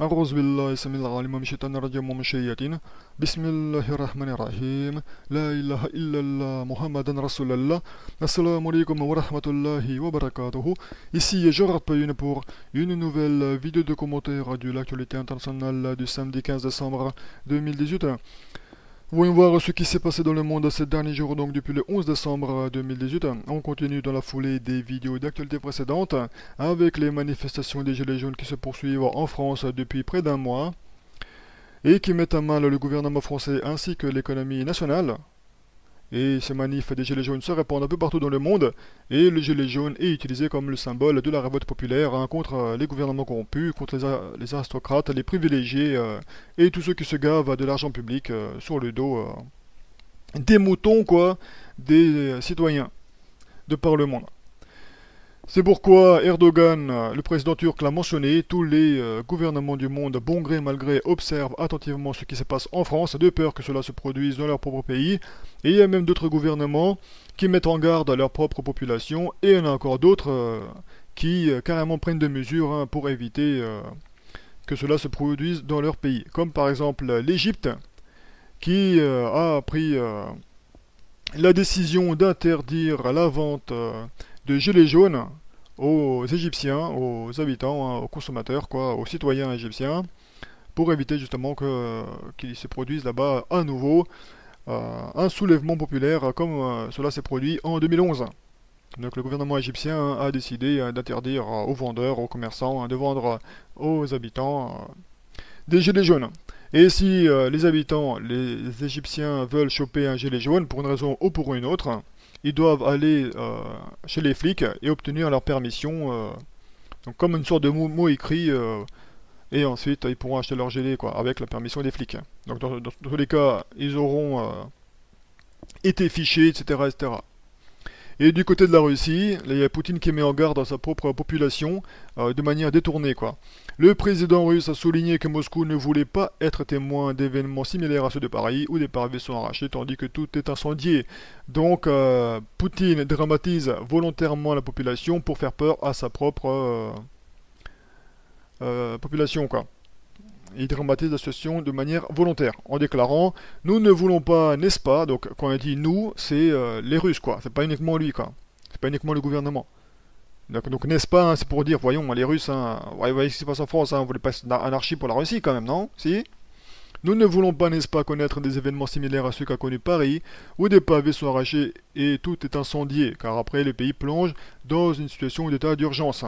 أعوذ بالله السميع العليم من الشيطان الرجيم ومن الشياطين بسم الله الرحمن الرحيم لا إله إلا الله محمد رسول الله Assalamu alaikum wa rahmatullahi wa barakatuhu. Ici Gerard Payune pour une nouvelle vidéo de commentaire de l'actualité internationale du samedi 15 décembre 2018. Voyons voir ce qui s'est passé dans le monde ces derniers jours, donc depuis le 11 décembre 2018. On continue dans la foulée des vidéos d'actualité précédentes avec les manifestations des Gilets jaunes qui se poursuivent en France depuis près d'un mois et qui mettent à mal le gouvernement français ainsi que l'économie nationale. Et ces manifs des Gilets jaunes se répandent un peu partout dans le monde et le Gilet jaune est utilisé comme le symbole de la révolte populaire contre les gouvernements corrompus, contre les aristocrates, les privilégiés et tous ceux qui se gavent de l'argent public sur le dos des moutons, quoi, des citoyens de par le monde. C'est pourquoi Erdogan, le président turc, l'a mentionné, tous les gouvernements du monde, bon gré mal gré, observent attentivement ce qui se passe en France, de peur que cela se produise dans leur propre pays. Et il y a même d'autres gouvernements qui mettent en garde leur propre population, et il y en a encore d'autres qui carrément prennent des mesures pour éviter que cela se produise dans leur pays. Comme par exemple l'Égypte, qui a pris la décision d'interdire la vente de gilets jaunes aux Égyptiens, aux habitants, aux consommateurs, quoi, aux citoyens égyptiens, pour éviter justement qu'il se produise là-bas à nouveau un soulèvement populaire comme cela s'est produit en 2011. Donc le gouvernement égyptien a décidé d'interdire aux vendeurs, aux commerçants, de vendre aux habitants des gilets jaunes. Et si les habitants, les Égyptiens veulent choper un gilet jaune pour une raison ou pour une autre, ils doivent aller chez les flics et obtenir leur permission, donc comme une sorte de mot écrit, et ensuite ils pourront acheter leur gilet quoi, avec la permission des flics. Donc dans tous les cas, ils auront été fichés, etc., etc. Et du côté de la Russie, il y a Poutine qui met en garde à sa propre population de manière détournée, quoi. Le président russe a souligné que Moscou ne voulait pas être témoin d'événements similaires à ceux de Paris où des pavés sont arrachés tandis que tout est incendié. Donc Poutine dramatise volontairement la population pour faire peur à sa propre population, quoi. Il dramatise la situation de manière volontaire, en déclarant «Nous ne voulons pas, n'est-ce pas?» Donc quand il dit «nous», c'est les Russes, quoi. C'est pas uniquement lui, quoi. C'est pas uniquement le gouvernement. Donc n'est-ce pas, hein, c'est pour dire, voyons, les Russes, hein, voyez ce qui se passe en France, hein, vous voulez pas une anarchie pour la Russie quand même, non? Si? Nous ne voulons pas, n'est-ce pas, connaître des événements similaires à ceux qu'a connu Paris, où des pavés sont arrachés et tout est incendié, car après le pays plonge dans une situation d'état d'urgence.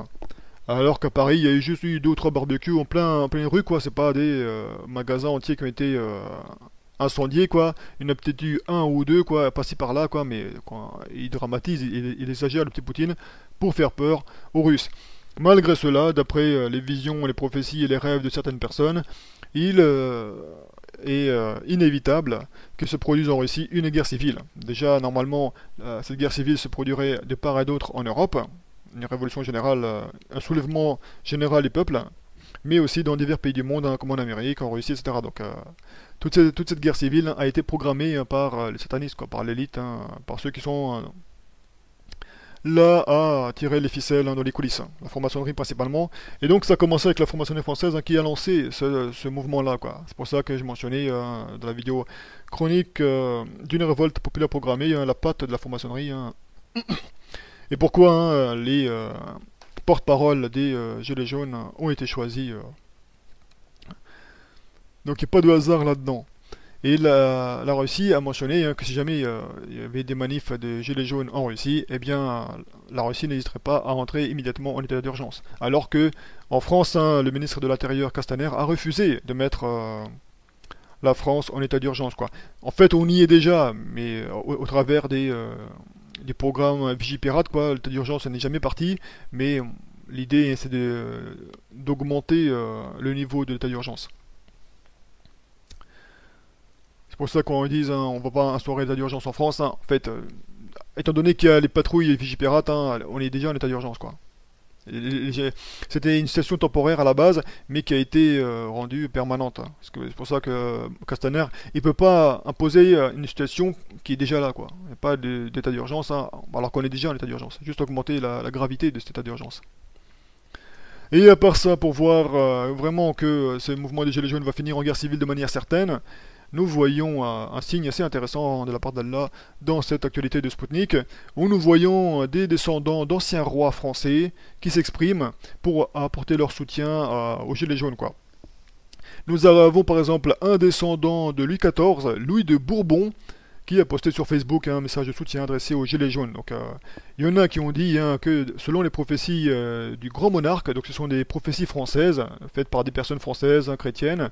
Alors qu'à Paris, il y a eu juste eu 2 ou 3 barbecues en pleine rue, quoi. C'est pas des magasins entiers qui ont été incendiés, quoi. Il y en a peut-être eu un ou deux, quoi, passés par là, quoi. Mais quoi, il dramatise, il exagère le petit Poutine pour faire peur aux Russes. Malgré cela, d'après les visions, les prophéties et les rêves de certaines personnes, il est inévitable que se produise en Russie une guerre civile. Déjà, normalement, cette guerre civile se produirait de part et d'autre en Europe, une révolution générale, un soulèvement général des peuples, mais aussi dans divers pays du monde, hein, comme en Amérique, en Russie, etc. Donc toute cette guerre civile a été programmée par les satanistes, quoi, par l'élite, hein, par ceux qui sont là à tirer les ficelles hein, dans les coulisses, hein, la franc-maçonnerie principalement. Et donc ça a commencé avec la franc-maçonnerie française hein, qui a lancé ce mouvement-là, quoi. C'est pour ça que je mentionnais dans la vidéo chronique d'une révolte populaire programmée, hein, la patte de la franc-maçonnerie. Hein. Et pourquoi hein, les porte-parole des Gilets jaunes ont été choisis. Donc il n'y a pas de hasard là-dedans. Et la Russie a mentionné hein, que si jamais il y avait des manifs de Gilets jaunes en Russie, eh bien la Russie n'hésiterait pas à rentrer immédiatement en état d'urgence. Alors que en France, hein, le ministre de l'Intérieur Castaner a refusé de mettre la France en état d'urgence, quoi. En fait, on y est déjà, mais au travers des programmes Vigipirate, quoi. L'état d'urgence n'est jamais parti, mais l'idée c'est d'augmenter le niveau de l'état d'urgence. C'est pour ça qu'on dit, hein, on va pas instaurer l'état d'urgence en France. Hein. En fait, étant donné qu'il y a les patrouilles et Vigipirate, hein, on est déjà en état d'urgence, quoi. C'était une situation temporaire à la base, mais qui a été rendue permanente. Hein. C'est pour ça que Castaner, il peut pas imposer une situation qui est déjà là, quoi. Il n'y a pas d'état d'urgence, hein, alors qu'on est déjà en état d'urgence. Juste augmenter la gravité de cet état d'urgence. Et à part ça, pour voir vraiment que ce mouvement des Gilets jaunes va finir en guerre civile de manière certaine, nous voyons un signe assez intéressant de la part d'Allah dans cette actualité de Spoutnik, où nous voyons des descendants d'anciens rois français qui s'expriment pour apporter leur soutien aux Gilets jaunes, quoi. Nous avons par exemple un descendant de Louis XIV, Louis de Bourbon, qui a posté sur Facebook un message de soutien adressé aux Gilets jaunes. Donc, il y en a qui ont dit que selon les prophéties du grand monarque, donc ce sont des prophéties françaises, faites par des personnes françaises, chrétiennes,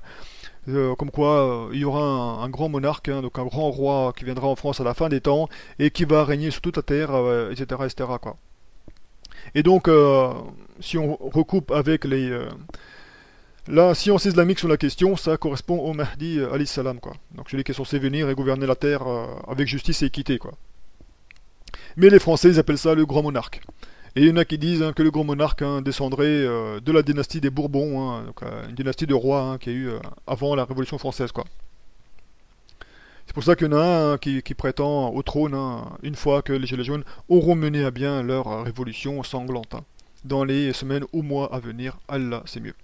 comme quoi il y aura un grand monarque, donc un grand roi qui viendra en France à la fin des temps et qui va régner sur toute la terre, etc., etc., quoi. Et donc, si on recoupe avec la science islamique sur la question, ça correspond au Mahdi alayhi salam, quoi. Donc celui qui est censé venir et gouverner la terre avec justice et équité, quoi. Mais les Français, ils appellent ça le grand monarque. Et il y en a qui disent que le grand monarque descendrait de la dynastie des Bourbons, donc, une dynastie de rois qu'il y a eu avant la Révolution française, quoi. C'est pour ça qu'il y en a un qui prétend au trône une fois que les Gilets jaunes auront mené à bien leur révolution sanglante. Dans les semaines ou mois à venir, Allah, c'est mieux.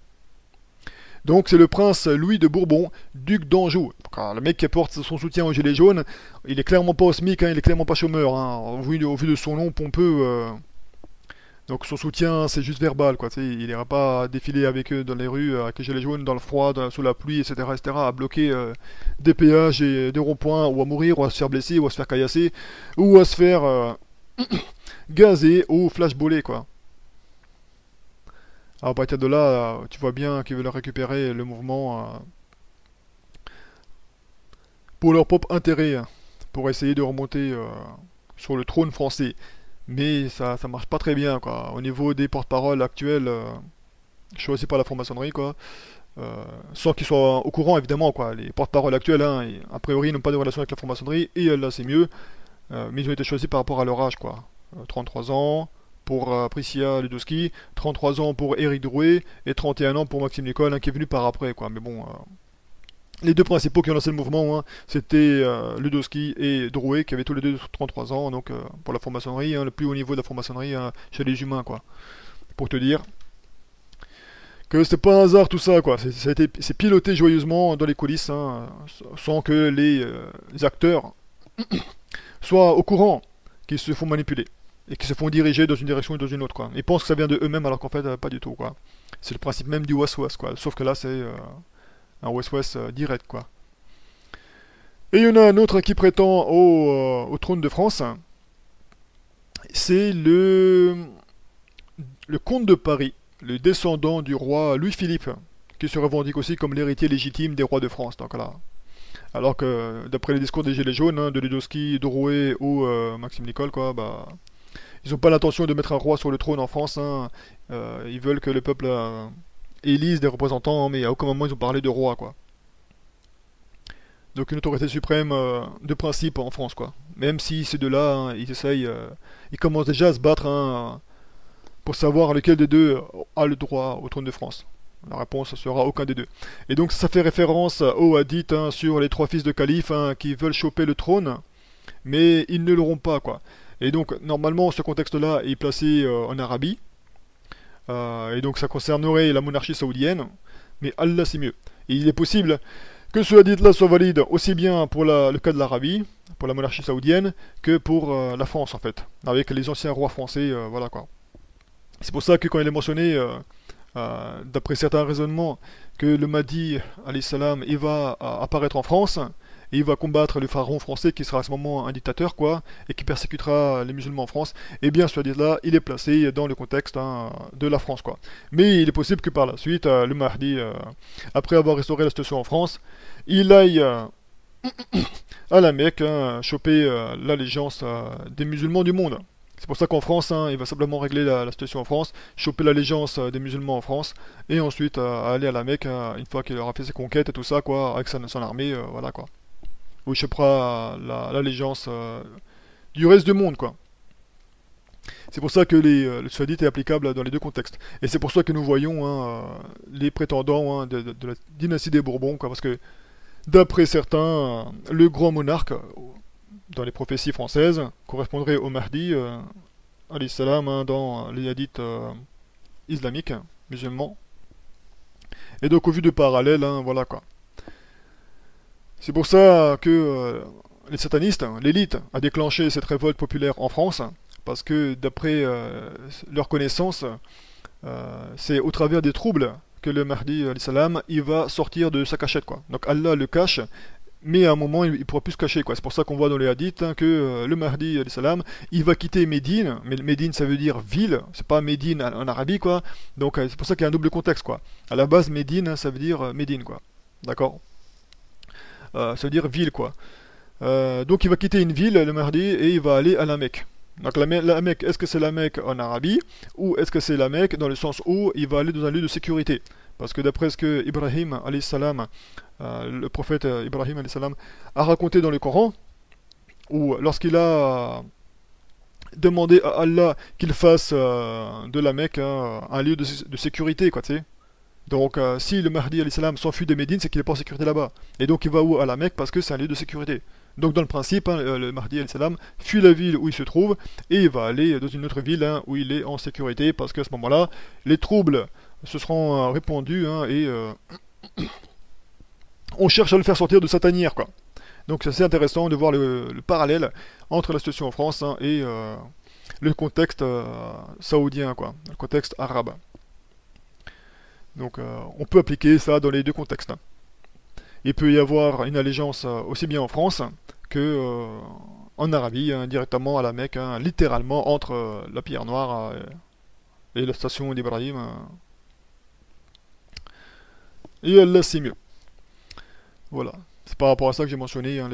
Donc c'est le prince Louis de Bourbon, duc d'Anjou. Le mec qui apporte son soutien aux Gilets jaunes, il est clairement pas au SMIC, il est clairement pas chômeur, au vu de son nom pompeux. Donc son soutien, c'est juste verbal, quoi. Il n'ira pas défiler avec eux dans les rues, avec les Gilets jaunes, dans le froid, sous la pluie, etc., etc., à bloquer des péages et des ronds-points, ou à mourir, ou à se faire blesser, ou à se faire caillasser, ou à se faire gazer, ou flashballer, quoi. Alors, à partir de là, tu vois bien qu'ils veulent récupérer le mouvement pour leur propre intérêt, pour essayer de remonter sur le trône français. Mais ça marche pas très bien, quoi. Au niveau des porte-paroles actuels, choisis par la franc-maçonnerie, quoi. Sans qu'ils soient au courant, évidemment, quoi. Les porte-paroles actuels, a priori, n'ont pas de relation avec la franc-maçonnerie, et là, c'est mieux. Mais ils ont été choisis par rapport à leur âge, quoi. 33 ans pour Priscilla Ludowski, 33 ans pour Éric Drouet, et 31 ans pour Maxime Nicole, qui est venu par après, quoi. Mais bon, les deux principaux qui ont lancé le mouvement, c'était Ludowski et Drouet, qui avaient tous les deux 33 ans, donc pour la franc-maçonnerie, le plus haut niveau de la franc-maçonnerie chez les humains, quoi. Pour te dire que c'est pas un hasard tout ça, quoi. C'est piloté joyeusement dans les coulisses, sans que les acteurs soient au courant qu'ils se font manipuler et qu'ils se font diriger dans une direction ou dans une autre, quoi. Ils pensent que ça vient de eux-mêmes alors qu'en fait pas du tout, quoi. C'est le principe même du was-was, quoi. Sauf que là c'est un was-was direct, quoi. Et il y en a un autre qui prétend au trône de France. C'est le comte de Paris, le descendant du roi Louis-Philippe, qui se revendique aussi comme l'héritier légitime des rois de France. Donc là, alors que d'après les discours des Gilets jaunes, de Ludowski, Drouet ou Maxime Nicole, quoi, bah, ils n'ont pas l'intention de mettre un roi sur le trône en France. Ils veulent que le peuple élise des représentants, mais à aucun moment ils ont parlé de roi, quoi. Donc une autorité suprême de principe en France, quoi. Même si ces deux-là, ils essayent, ils commencent déjà à se battre pour savoir lequel des deux a le droit au trône de France. La réponse sera aucun des deux. Et donc ça fait référence au hadith sur les trois fils de calife qui veulent choper le trône, mais ils ne l'auront pas, quoi. Et donc normalement ce contexte-là est placé en Arabie, et donc ça concernerait la monarchie saoudienne, mais Allah c'est mieux. Et il est possible que ce hadith-là soit valide aussi bien pour le cas de l'Arabie, pour la monarchie saoudienne, que pour la France en fait, avec les anciens rois français, voilà, quoi. C'est pour ça que quand il est mentionné, d'après certains raisonnements, que le Mahdi, alayhi salam, il va apparaître en France, et il va combattre le pharaon français qui sera à ce moment un dictateur, quoi, et qui persécutera les musulmans en France, et bien ce hadith-là, il est placé dans le contexte de la France, quoi. Mais il est possible que par la suite, le Mahdi, après avoir restauré la situation en France, il aille à la Mecque, choper l'allégeance des musulmans du monde. C'est pour ça qu'en France, il va simplement régler la situation en France, choper l'allégeance des musulmans en France, et ensuite aller à la Mecque, une fois qu'il aura fait ses conquêtes et tout ça, quoi, avec son armée, voilà, quoi. Où il chopera l'allégeance du reste du monde, quoi. C'est pour ça que le Suadite est applicable dans les deux contextes. Et c'est pour ça que nous voyons les prétendants de la dynastie des Bourbons, quoi, parce que d'après certains, le grand monarque, dans les prophéties françaises, correspondrait au Mahdi, alayhi salam, dans les hadiths islamiques, musulmans. Et donc au vu de parallèle, hein, voilà quoi. C'est pour ça que les satanistes, l'élite, a déclenché cette révolte populaire en France, parce que d'après leur connaissance, c'est au travers des troubles que le Mahdi, salam, il va sortir de sa cachette, quoi. Donc Allah le cache, mais à un moment, il ne pourra plus se cacher, quoi. C'est pour ça qu'on voit dans les hadiths hein, que le Mahdi, salam, il va quitter Médine, mais Médine, ça veut dire ville, c'est pas Médine en Arabie, quoi. Donc c'est pour ça qu'il y a un double contexte, quoi. À la base, Médine, ça veut dire Médine, quoi. D'accord. Ça veut dire ville, quoi. Donc il va quitter une ville, le Mahdi, et il va aller à la Mecque. Donc la Mecque, est-ce que c'est la Mecque en Arabie ou est-ce que c'est la Mecque dans le sens où il va aller dans un lieu de sécurité? Parce que d'après ce que Ibrahim, salam, le prophète Ibrahim, salam, a raconté dans le Coran, où lorsqu'il a demandé à Allah qu'il fasse de la Mecque hein, un lieu de sécurité, quoi, tu sais. Donc si le Mahdi salam s'enfuit de Médine, c'est qu'il n'est pas en sécurité là-bas. Et donc il va où? À la Mecque parce que c'est un lieu de sécurité. Donc dans le principe, hein, le Mahdi salam fuit la ville où il se trouve et il va aller dans une autre ville hein, où il est en sécurité parce qu'à ce moment-là, les troubles se seront répandus hein, et on cherche à le faire sortir de sa tanière, quoi. Donc c'est assez intéressant de voir le parallèle entre la situation en France hein, et le contexte saoudien, quoi, le contexte arabe. Donc on peut appliquer ça dans les deux contextes, hein. Il peut y avoir une allégeance aussi bien en France que en Arabie, hein, directement à la Mecque, hein, littéralement entre la pierre noire et la station d'Ibrahim. Et là c'est mieux. Voilà. C'est par rapport à ça que j'ai mentionné hein,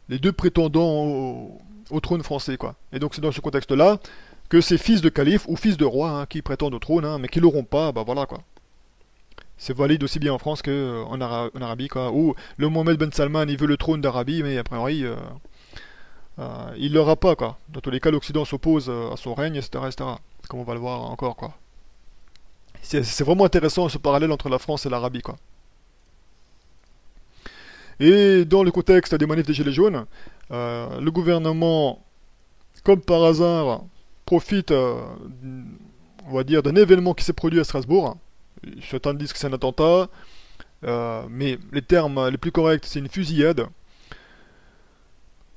les deux prétendants au trône français, quoi. Et donc c'est dans ce contexte-là que ces fils de calife ou fils de roi hein, qui prétendent au trône, hein, mais qui l'auront pas, bah voilà quoi. C'est valide aussi bien en France qu'en en Arabie, quoi. Où le Mohamed Ben Salman, il veut le trône d'Arabie, mais a priori, il l'aura pas, quoi. Dans tous les cas, l'Occident s'oppose à son règne, etc., etc. Comme on va le voir encore, quoi. C'est vraiment intéressant ce parallèle entre la France et l'Arabie, quoi. Et dans le contexte des manifs des Gilets jaunes, le gouvernement, comme par hasard, profite, on va dire, d'un événement qui s'est produit à Strasbourg. Certains disent que c'est un attentat, mais les termes les plus corrects, c'est une fusillade.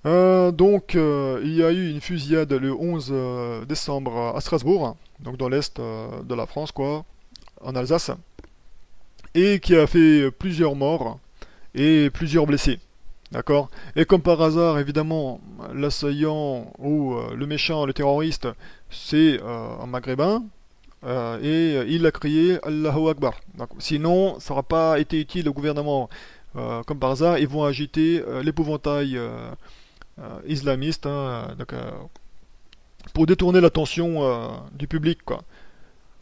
Donc, il y a eu une fusillade le 11 décembre à Strasbourg, donc dans l'est de la France, quoi, en Alsace, et qui a fait plusieurs morts et plusieurs blessés. D'accord? Et comme par hasard, évidemment, l'assaillant ou le méchant, le terroriste, c'est un maghrébin, et il a crié Allahu Akbar. Donc, sinon, ça n'aura pas été utile au gouvernement. Comme par hasard, ils vont agiter l'épouvantail islamiste hein, donc, pour détourner l'attention du public, quoi.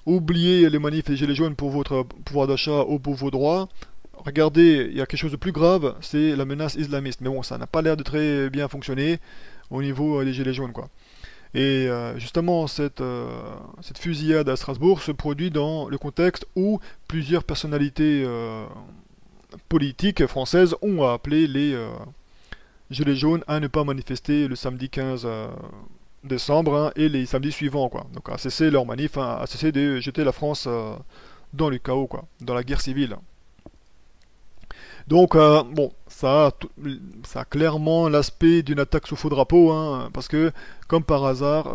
Oubliez les manifs et les gilets jaunes pour votre pouvoir d'achat ou pour vos droits. Regardez, il y a quelque chose de plus grave, c'est la menace islamiste. Mais bon, ça n'a pas l'air de très bien fonctionner au niveau des gilets jaunes, quoi. Et justement, cette fusillade à Strasbourg se produit dans le contexte où plusieurs personnalités politiques françaises ont appelé les Gilets jaunes à ne pas manifester le samedi 15 décembre hein, et les samedis suivants, quoi. Donc à cesser leur manif, hein, à cesser de jeter la France dans le chaos, quoi, dans la guerre civile. Donc, bon, ça a clairement l'aspect d'une attaque sous faux drapeau, hein, parce que, comme par hasard,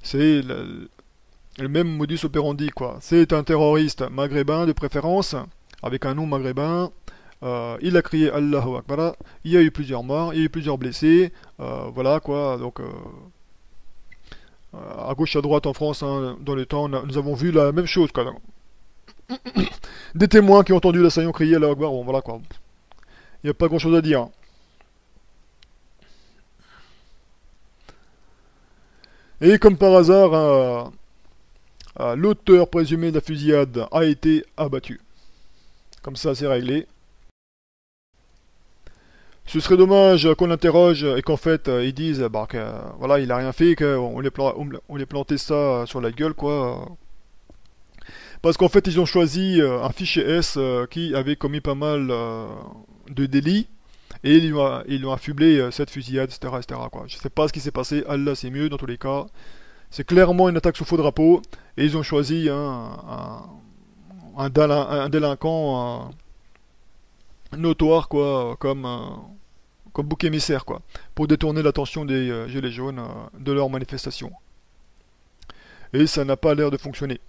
c'est le même modus operandi, quoi. C'est un terroriste maghrébin de préférence, avec un nom maghrébin. Il a crié Allahu Akbar. Il y a eu plusieurs morts, il y a eu plusieurs blessés. Voilà, quoi. Donc, à gauche, à droite en France, hein, dans le temps, nous avons vu la même chose, quoi. Des témoins qui ont entendu l'assaillant crier Allahu Akbar. Bon, voilà, quoi. Il n'y a pas grand-chose à dire. Et comme par hasard, l'auteur présumé de la fusillade a été abattu. Comme ça, c'est réglé. Ce serait dommage qu'on l'interroge et qu'en fait ils disent bah, que voilà, il a rien fait, qu'on lui a planté ça sur la gueule, quoi. Parce qu'en fait, ils ont choisi un fichier S qui avait commis pas mal de délits et ils lui ont affublé cette fusillade, etc., etc., quoi. Je sais pas ce qui s'est passé, Allah c'est mieux dans tous les cas. C'est clairement une attaque sous faux drapeau, et ils ont choisi un délinquant notoire, quoi, comme bouc émissaire, quoi, pour détourner l'attention des gilets jaunes de leur manifestation. Et ça n'a pas l'air de fonctionner.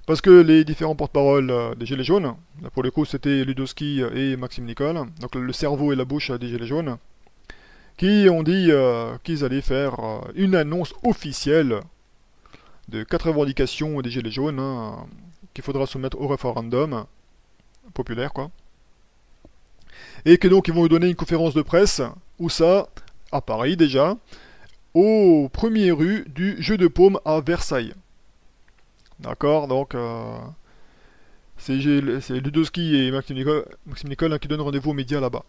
Parce que les différents porte-paroles des Gilets jaunes, là pour le coup c'était Ludowski et Maxime Nicole, donc le cerveau et la bouche des Gilets jaunes, qui ont dit qu'ils allaient faire une annonce officielle de 4 revendications des Gilets jaunes, qu'il faudra soumettre au référendum populaire, quoi. Et que donc ils vont nous donner une conférence de presse, où ça, à Paris déjà, au premier rue du Jeu de Paume à Versailles. D'accord, donc c'est Ludowski et Maxime Nicole qui donnent rendez-vous aux médias là-bas.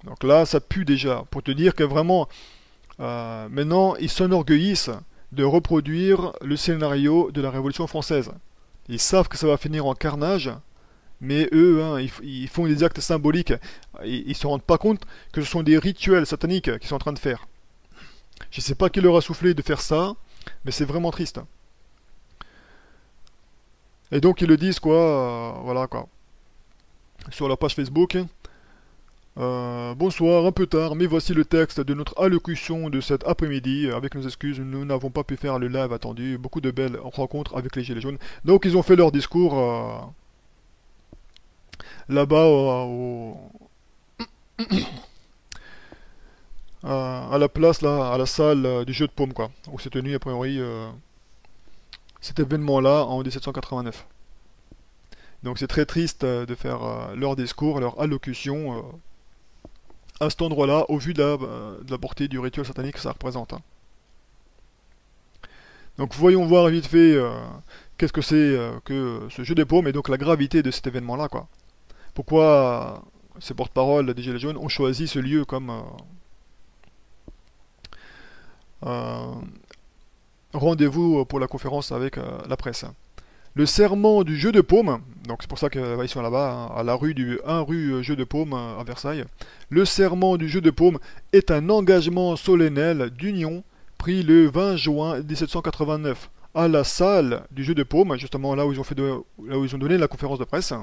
Donc là, ça pue déjà, pour te dire que vraiment, maintenant, ils s'enorgueillissent de reproduire le scénario de la Révolution française. Ils savent que ça va finir en carnage, mais eux, ils font des actes symboliques. Ils se rendent pas compte que ce sont des rituels sataniques qu'ils sont en train de faire. Je sais pas qui leur a soufflé de faire ça, mais c'est vraiment triste. Et donc ils le disent quoi, voilà quoi, sur leur page Facebook. Bonsoir, un peu tard, mais voici le texte de notre allocution de cet après-midi. Avec nos excuses, nous n'avons pas pu faire le live attendu. Beaucoup de belles rencontres avec les Gilets jaunes. Donc ils ont fait leur discours là-bas à la place, là, à la salle du jeu de paume, quoi, où s'est tenu a priori cet événement-là en 1789. Donc c'est très triste de faire leur discours, leur allocution à cet endroit-là, au vu de la portée du rituel satanique que ça représente. Donc voyons voir vite fait qu'est-ce que c'est que ce jeu des paumes et donc la gravité de cet événement-là, quoi. Pourquoi ces porte-paroles des Gilets jaunes ont choisi ce lieu comme rendez-vous pour la conférence avec la presse. Le serment du jeu de paume, donc c'est pour ça qu'ils sont là-bas, à la rue du 1 rue Jeu de Paume à Versailles. Le serment du jeu de paume est un engagement solennel d'union pris le 20 juin 1789 à la salle du jeu de paume, justement là où ils ont donné la conférence de presse,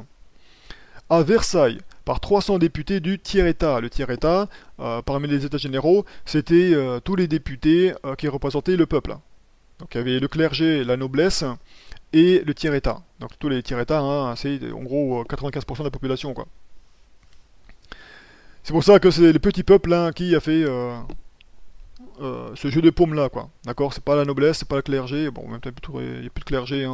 à Versailles, par 300 députés du tiers-État. Le tiers-État, parmi les États généraux, c'était tous les députés qui représentaient le peuple. Donc il y avait le clergé, la noblesse et le tiers-État. Donc tous les tiers-États, c'est en gros 95% de la population, quoi. C'est pour ça que c'est le petit peuple qui a fait ce jeu de paume là, quoi. D'accord, c'est pas la noblesse, c'est pas le clergé. Bon, même temps, il n'y a plus de clergé,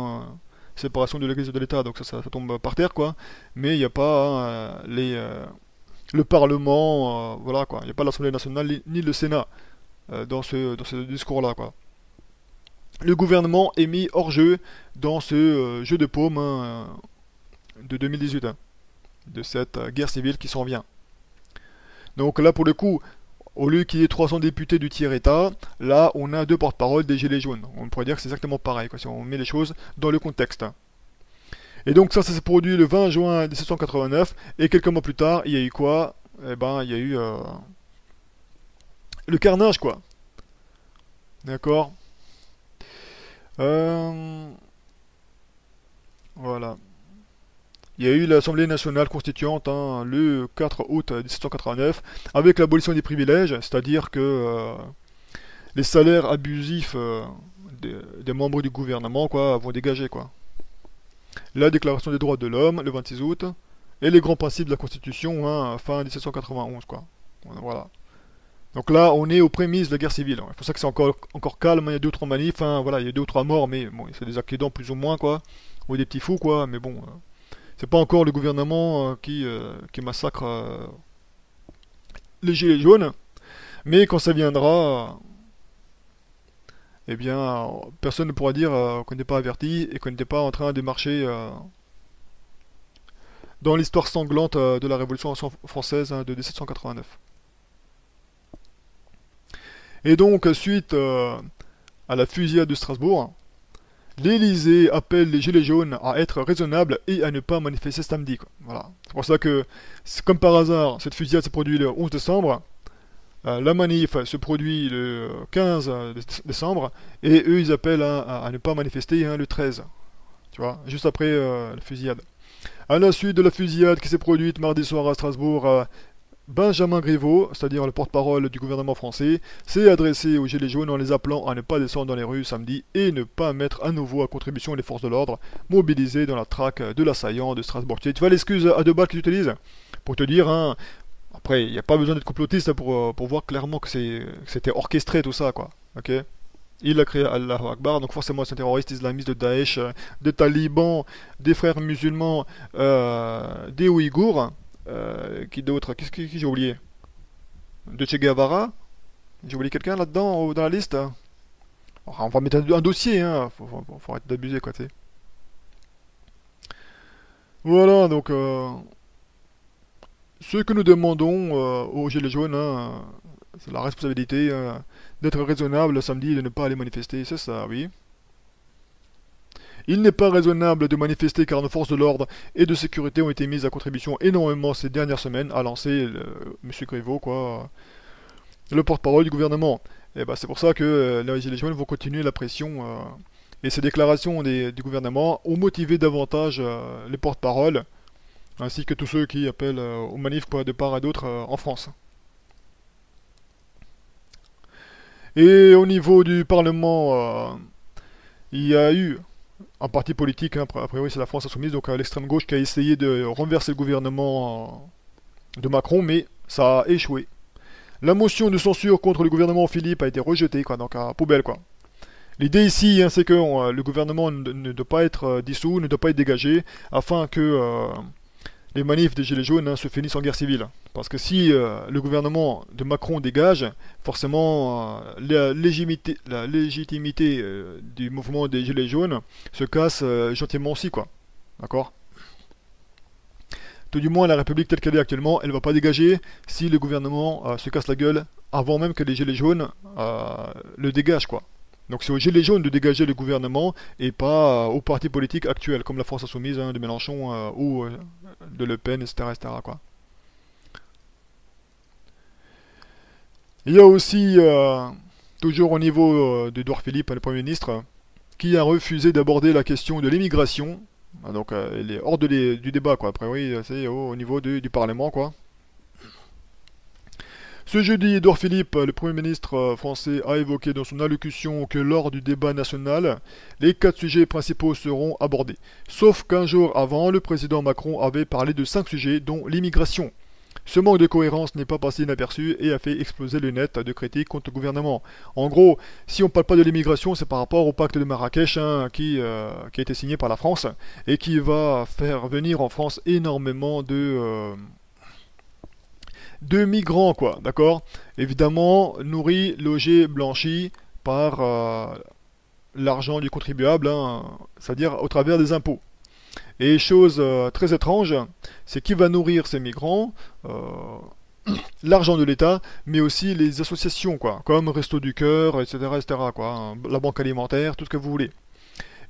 séparation de l'Église et de l'État, donc ça tombe par terre, quoi. Mais il n'y a pas le Parlement, voilà, quoi. Il n'y a pas l'Assemblée nationale ni le Sénat dans ce discours-là, quoi. Le gouvernement est mis hors jeu dans ce jeu de paume de 2018, de cette guerre civile qui s'en vient. Donc là, pour le coup, au lieu qu'il y ait 300 députés du tiers-État, là, on a deux porte-paroles des Gilets jaunes. On pourrait dire que c'est exactement pareil, quoi, si on met les choses dans le contexte. Et donc ça s'est produit le 20 juin 1789, et quelques mois plus tard, il y a eu quoi? Eh ben, il y a eu le carnage, quoi. D'accord. Voilà. Il y a eu l'Assemblée nationale constituante le 4 août 1789 avec l'abolition des privilèges, c'est-à-dire que les salaires abusifs des membres du gouvernement vont dégager, quoi. La déclaration des droits de l'homme le 26 août et les grands principes de la Constitution fin 1791, quoi. Voilà. Donc là, on est aux prémices de la guerre civile. C'est pour ça que c'est encore calme. Il y a 2 ou 3 manifs. Voilà, il y a 2 ou 3 morts, mais bon, c'est des accidents plus ou moins, quoi. Ou des petits fous, quoi. Mais bon, c'est pas encore le gouvernement qui massacre les gilets jaunes. Mais quand ça viendra, eh bien, personne ne pourra dire qu'on n'est pas averti et qu'on n'était pas en train de marcher dans l'histoire sanglante de la Révolution française de 1789. Et donc, suite à la fusillade de Strasbourg, l'Élysée appelle les Gilets jaunes à être raisonnables et à ne pas manifester samedi, quoi. Voilà. C'est pour ça que, comme par hasard, cette fusillade s'est produite le 11 décembre. La manif se produit le 15 décembre et eux ils appellent à ne pas manifester le 13, tu vois, juste après la fusillade. À la suite de la fusillade qui s'est produite mardi soir à Strasbourg, Benjamin Griveaux, c'est-à-dire le porte-parole du gouvernement français, s'est adressé aux Gilets jaunes en les appelant à ne pas descendre dans les rues samedi et ne pas mettre à nouveau à contribution les forces de l'ordre mobilisées dans la traque de l'assaillant de Strasbourg. Tu vois l'excuse à deux balles qu'ils utilisent pour te dire, après, il n'y a pas besoin d'être complotiste pour voir clairement que c'était orchestré tout ça, quoi. Ok. Il a créé Allahu Akbar, donc forcément c'est un terroriste islamiste de Daesh, des talibans, des frères musulmans, des Ouïghours, qui d'autre? Qui j'ai oublié? De Che Guevara? J'ai oublié quelqu'un là-dedans, dans la liste? On va mettre un dossier, faut arrêter d'abuser, quoi, tu sais. Voilà, donc, ce que nous demandons aux Gilets jaunes, c'est la responsabilité d'être raisonnable samedi et de ne pas aller manifester, c'est ça, oui. Il n'est pas raisonnable de manifester car nos forces de l'ordre et de sécurité ont été mises à contribution énormément ces dernières semaines, a lancé M. Griveaux, quoi, le porte-parole du gouvernement. Et bah, c'est pour ça que les Gilets jaunes vont continuer la pression. Et ces déclarations du gouvernement ont motivé davantage les porte-paroles, ainsi que tous ceux qui appellent aux manifs de part et d'autre en France. Et au niveau du Parlement, il y a eu un parti politique, a priori c'est la France Insoumise, donc l'extrême gauche qui a essayé de renverser le gouvernement de Macron, mais ça a échoué. La motion de censure contre le gouvernement Philippe a été rejetée, quoi, donc à poubelle, quoi. L'idée ici, c'est que le gouvernement ne doit pas être dissous, ne doit pas être dégagé, afin que les manifs des Gilets jaunes se finissent en guerre civile. Parce que si le gouvernement de Macron dégage, forcément la légitimité du mouvement des Gilets jaunes se casse gentiment aussi, quoi. D'accord? Tout du moins, la République telle qu'elle est actuellement, elle ne va pas dégager si le gouvernement se casse la gueule avant même que les Gilets jaunes le dégagent, quoi. Donc c'est aux Gilets jaunes de dégager le gouvernement et pas aux partis politiques actuels, comme la France Insoumise de Mélenchon ou de Le Pen, etc., etc., quoi. Il y a aussi, toujours au niveau d'Edouard Philippe, le Premier ministre, qui a refusé d'aborder la question de l'immigration. Donc il est hors du débat, quoi. Après oui, c'est au niveau du Parlement, quoi. Ce jeudi, Édouard Philippe, le Premier ministre français, a évoqué dans son allocution que lors du débat national, les 4 sujets principaux seront abordés. Sauf qu'un jour avant, le président Macron avait parlé de 5 sujets, dont l'immigration. Ce manque de cohérence n'est pas passé inaperçu et a fait exploser le net de critiques contre le gouvernement. En gros, si on ne parle pas de l'immigration, c'est par rapport au pacte de Marrakech qui a été signé par la France et qui va faire venir en France énormément de migrants, quoi, d'accord? Évidemment, nourris, logés, blanchis par l'argent du contribuable, c'est-à-dire au travers des impôts. Et chose très étrange, c'est qui va nourrir ces migrants, l'argent de l'État, mais aussi les associations, quoi, comme Resto du Cœur, etc., etc., quoi, la banque alimentaire, tout ce que vous voulez.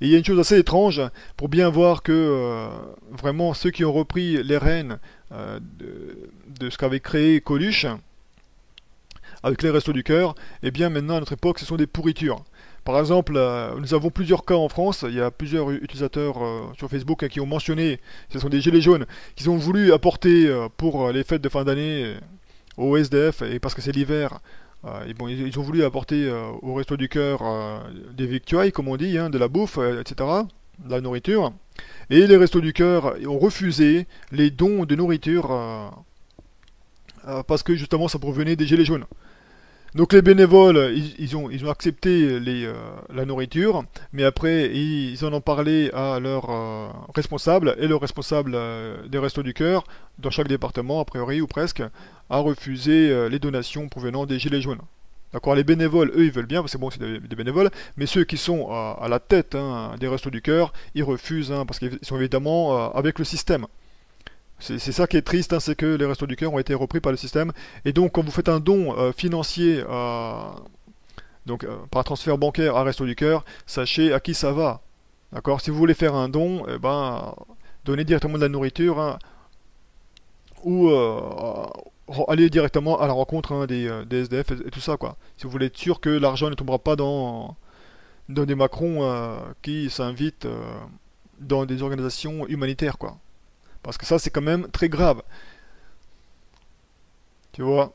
Et il y a une chose assez étrange, pour bien voir que vraiment ceux qui ont repris les rênes de ce qu'avait créé Coluche, avec les Restos du Cœur, eh bien maintenant à notre époque ce sont des pourritures. Par exemple, nous avons plusieurs cas en France, il y a plusieurs utilisateurs sur Facebook qui ont mentionné, ce sont des gilets jaunes, qui ont voulu apporter pour les fêtes de fin d'année au SDF, et parce que c'est l'hiver, et bon, ils ont voulu apporter au Resto du Cœur des victuailles, comme on dit, de la bouffe, etc., de la nourriture. Et les Restos du Cœur ont refusé les dons de nourriture parce que justement ça provenait des gilets jaunes. Donc les bénévoles, ils ont accepté la nourriture, mais après ils en ont parlé à leur responsable, et le responsable des Restos du Cœur, dans chaque département, a priori ou presque, a refusé les donations provenant des Gilets jaunes. D'accord, les bénévoles, eux, ils veulent bien, parce que bon, c'est des bénévoles, mais ceux qui sont à la tête des Restos du Cœur, ils refusent, parce qu'ils sont évidemment avec le système. C'est ça qui est triste, c'est que les Restos du Cœur ont été repris par le système. Et donc, quand vous faites un don financier donc, par transfert bancaire à Restos du Cœur, sachez à qui ça va. D'accord? Si vous voulez faire un don, eh ben, donnez directement de la nourriture ou aller directement à la rencontre hein, des SDF et tout ça, quoi. Si vous voulez être sûr que l'argent ne tombera pas dans des Macron qui s'invitent dans des organisations humanitaires, quoi. Parce que ça, c'est quand même très grave, tu vois.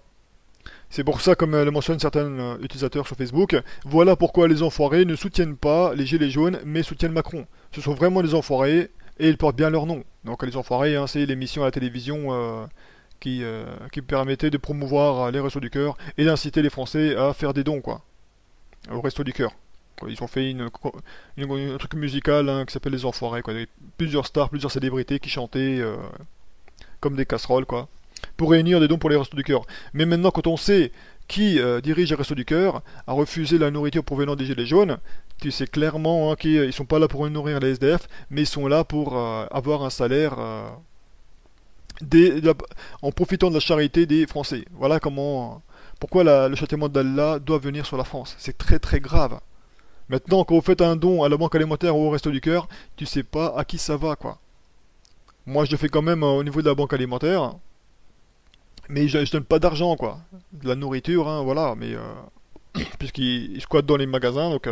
C'est pour ça, comme le mentionnent certains utilisateurs sur Facebook, voilà pourquoi les enfoirés ne soutiennent pas les gilets jaunes, mais soutiennent Macron. Ce sont vraiment des enfoirés, et ils portent bien leur nom. Donc les enfoirés, hein, c'est l'émission à la télévision qui permettait de promouvoir les Restos du Cœur et d'inciter les Français à faire des dons, quoi, au Restos du Cœur. Quoi, ils ont fait un truc musical hein, qui s'appelle Les Enfoirés, quoi. Plusieurs stars, plusieurs célébrités qui chantaient comme des casseroles, quoi, pour réunir des dons pour les Restos du Cœur. Mais maintenant, quand on sait qui dirige les Restos du Cœur, a refusé la nourriture provenant des Gilets jaunes, tu sais clairement hein, qu'ils sont pas là pour nourrir les SDF, mais ils sont là pour avoir un salaire en profitant de la charité des Français. Voilà comment, pourquoi le châtiment d'Allah doit venir sur la France. C'est très très grave. Maintenant, quand vous faites un don à la banque alimentaire ou au Resto du Cœur, tu sais pas à qui ça va, quoi. Moi, je le fais quand même au niveau de la banque alimentaire, mais je donne pas d'argent, quoi. De la nourriture, hein, voilà, mais puisqu'ils squattent dans les magasins, donc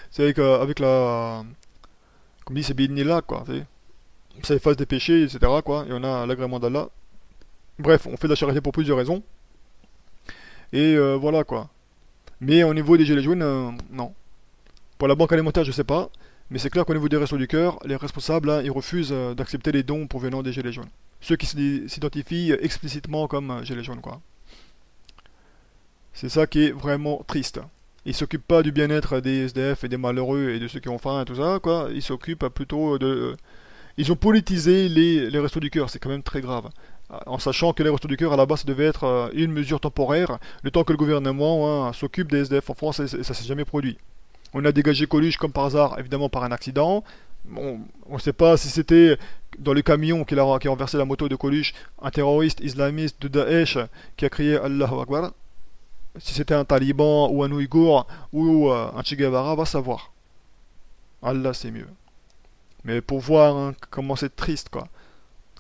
c'est avec la, comme dit, c'est là, quoi. Ça efface des péchés, etc., quoi. Et on a l'agrément d'Allah. Bref, on fait de la charité pour plusieurs raisons. Et voilà, quoi. Mais au niveau des gilets jaunes, non. Pour la banque alimentaire, je sais pas. Mais c'est clair qu'au niveau des Restos du Cœur, les responsables, hein, ils refusent d'accepter les dons provenant des gilets jaunes. Ceux qui s'identifient explicitement comme gilets jaunes, quoi. C'est ça qui est vraiment triste. Ils s'occupent pas du bien-être des SDF et des malheureux et de ceux qui ont faim et tout ça, quoi. Ils s'occupent plutôt de... Ils ont politisé les Restos du Cœur, c'est quand même très grave. En sachant que les Restos du Cœur, à la base, ça devait être une mesure temporaire, le temps que le gouvernement hein, s'occupe des SDF en France, et ça s'est jamais produit. On a dégagé Coluche comme par hasard, évidemment par un accident. Bon, on ne sait pas si c'était dans le camion qui a renversé la moto de Coluche, un terroriste islamiste de Daesh qui a crié Allahu Akbar. Si c'était un taliban ou un ouïghour ou un Che Guevara, va savoir. Allah c'est mieux. Mais pour voir hein, comment c'est triste quoi.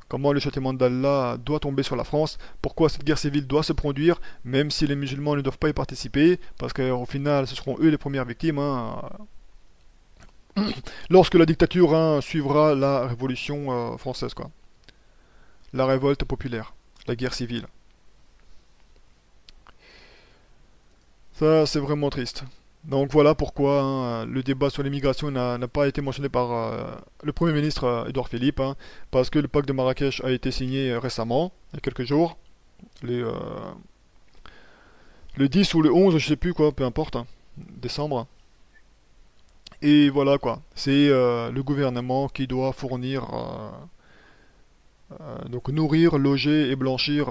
Comment le châtiment d'Allah doit tomber sur la France, pourquoi cette guerre civile doit se produire, même si les musulmans ne doivent pas y participer, parce qu'au final ce seront eux les premières victimes. Hein, lorsque la dictature hein, suivra la révolution française, quoi. La révolte populaire, la guerre civile. Ça, c'est vraiment triste. Donc voilà pourquoi hein, le débat sur l'immigration n'a pas été mentionné par le Premier ministre Édouard Philippe, hein, parce que le pacte de Marrakech a été signé récemment, il y a quelques jours, les, euh, le 10 ou le 11, je sais plus quoi, peu importe, hein, décembre. Et voilà quoi, c'est le gouvernement qui doit fournir, donc nourrir, loger et blanchir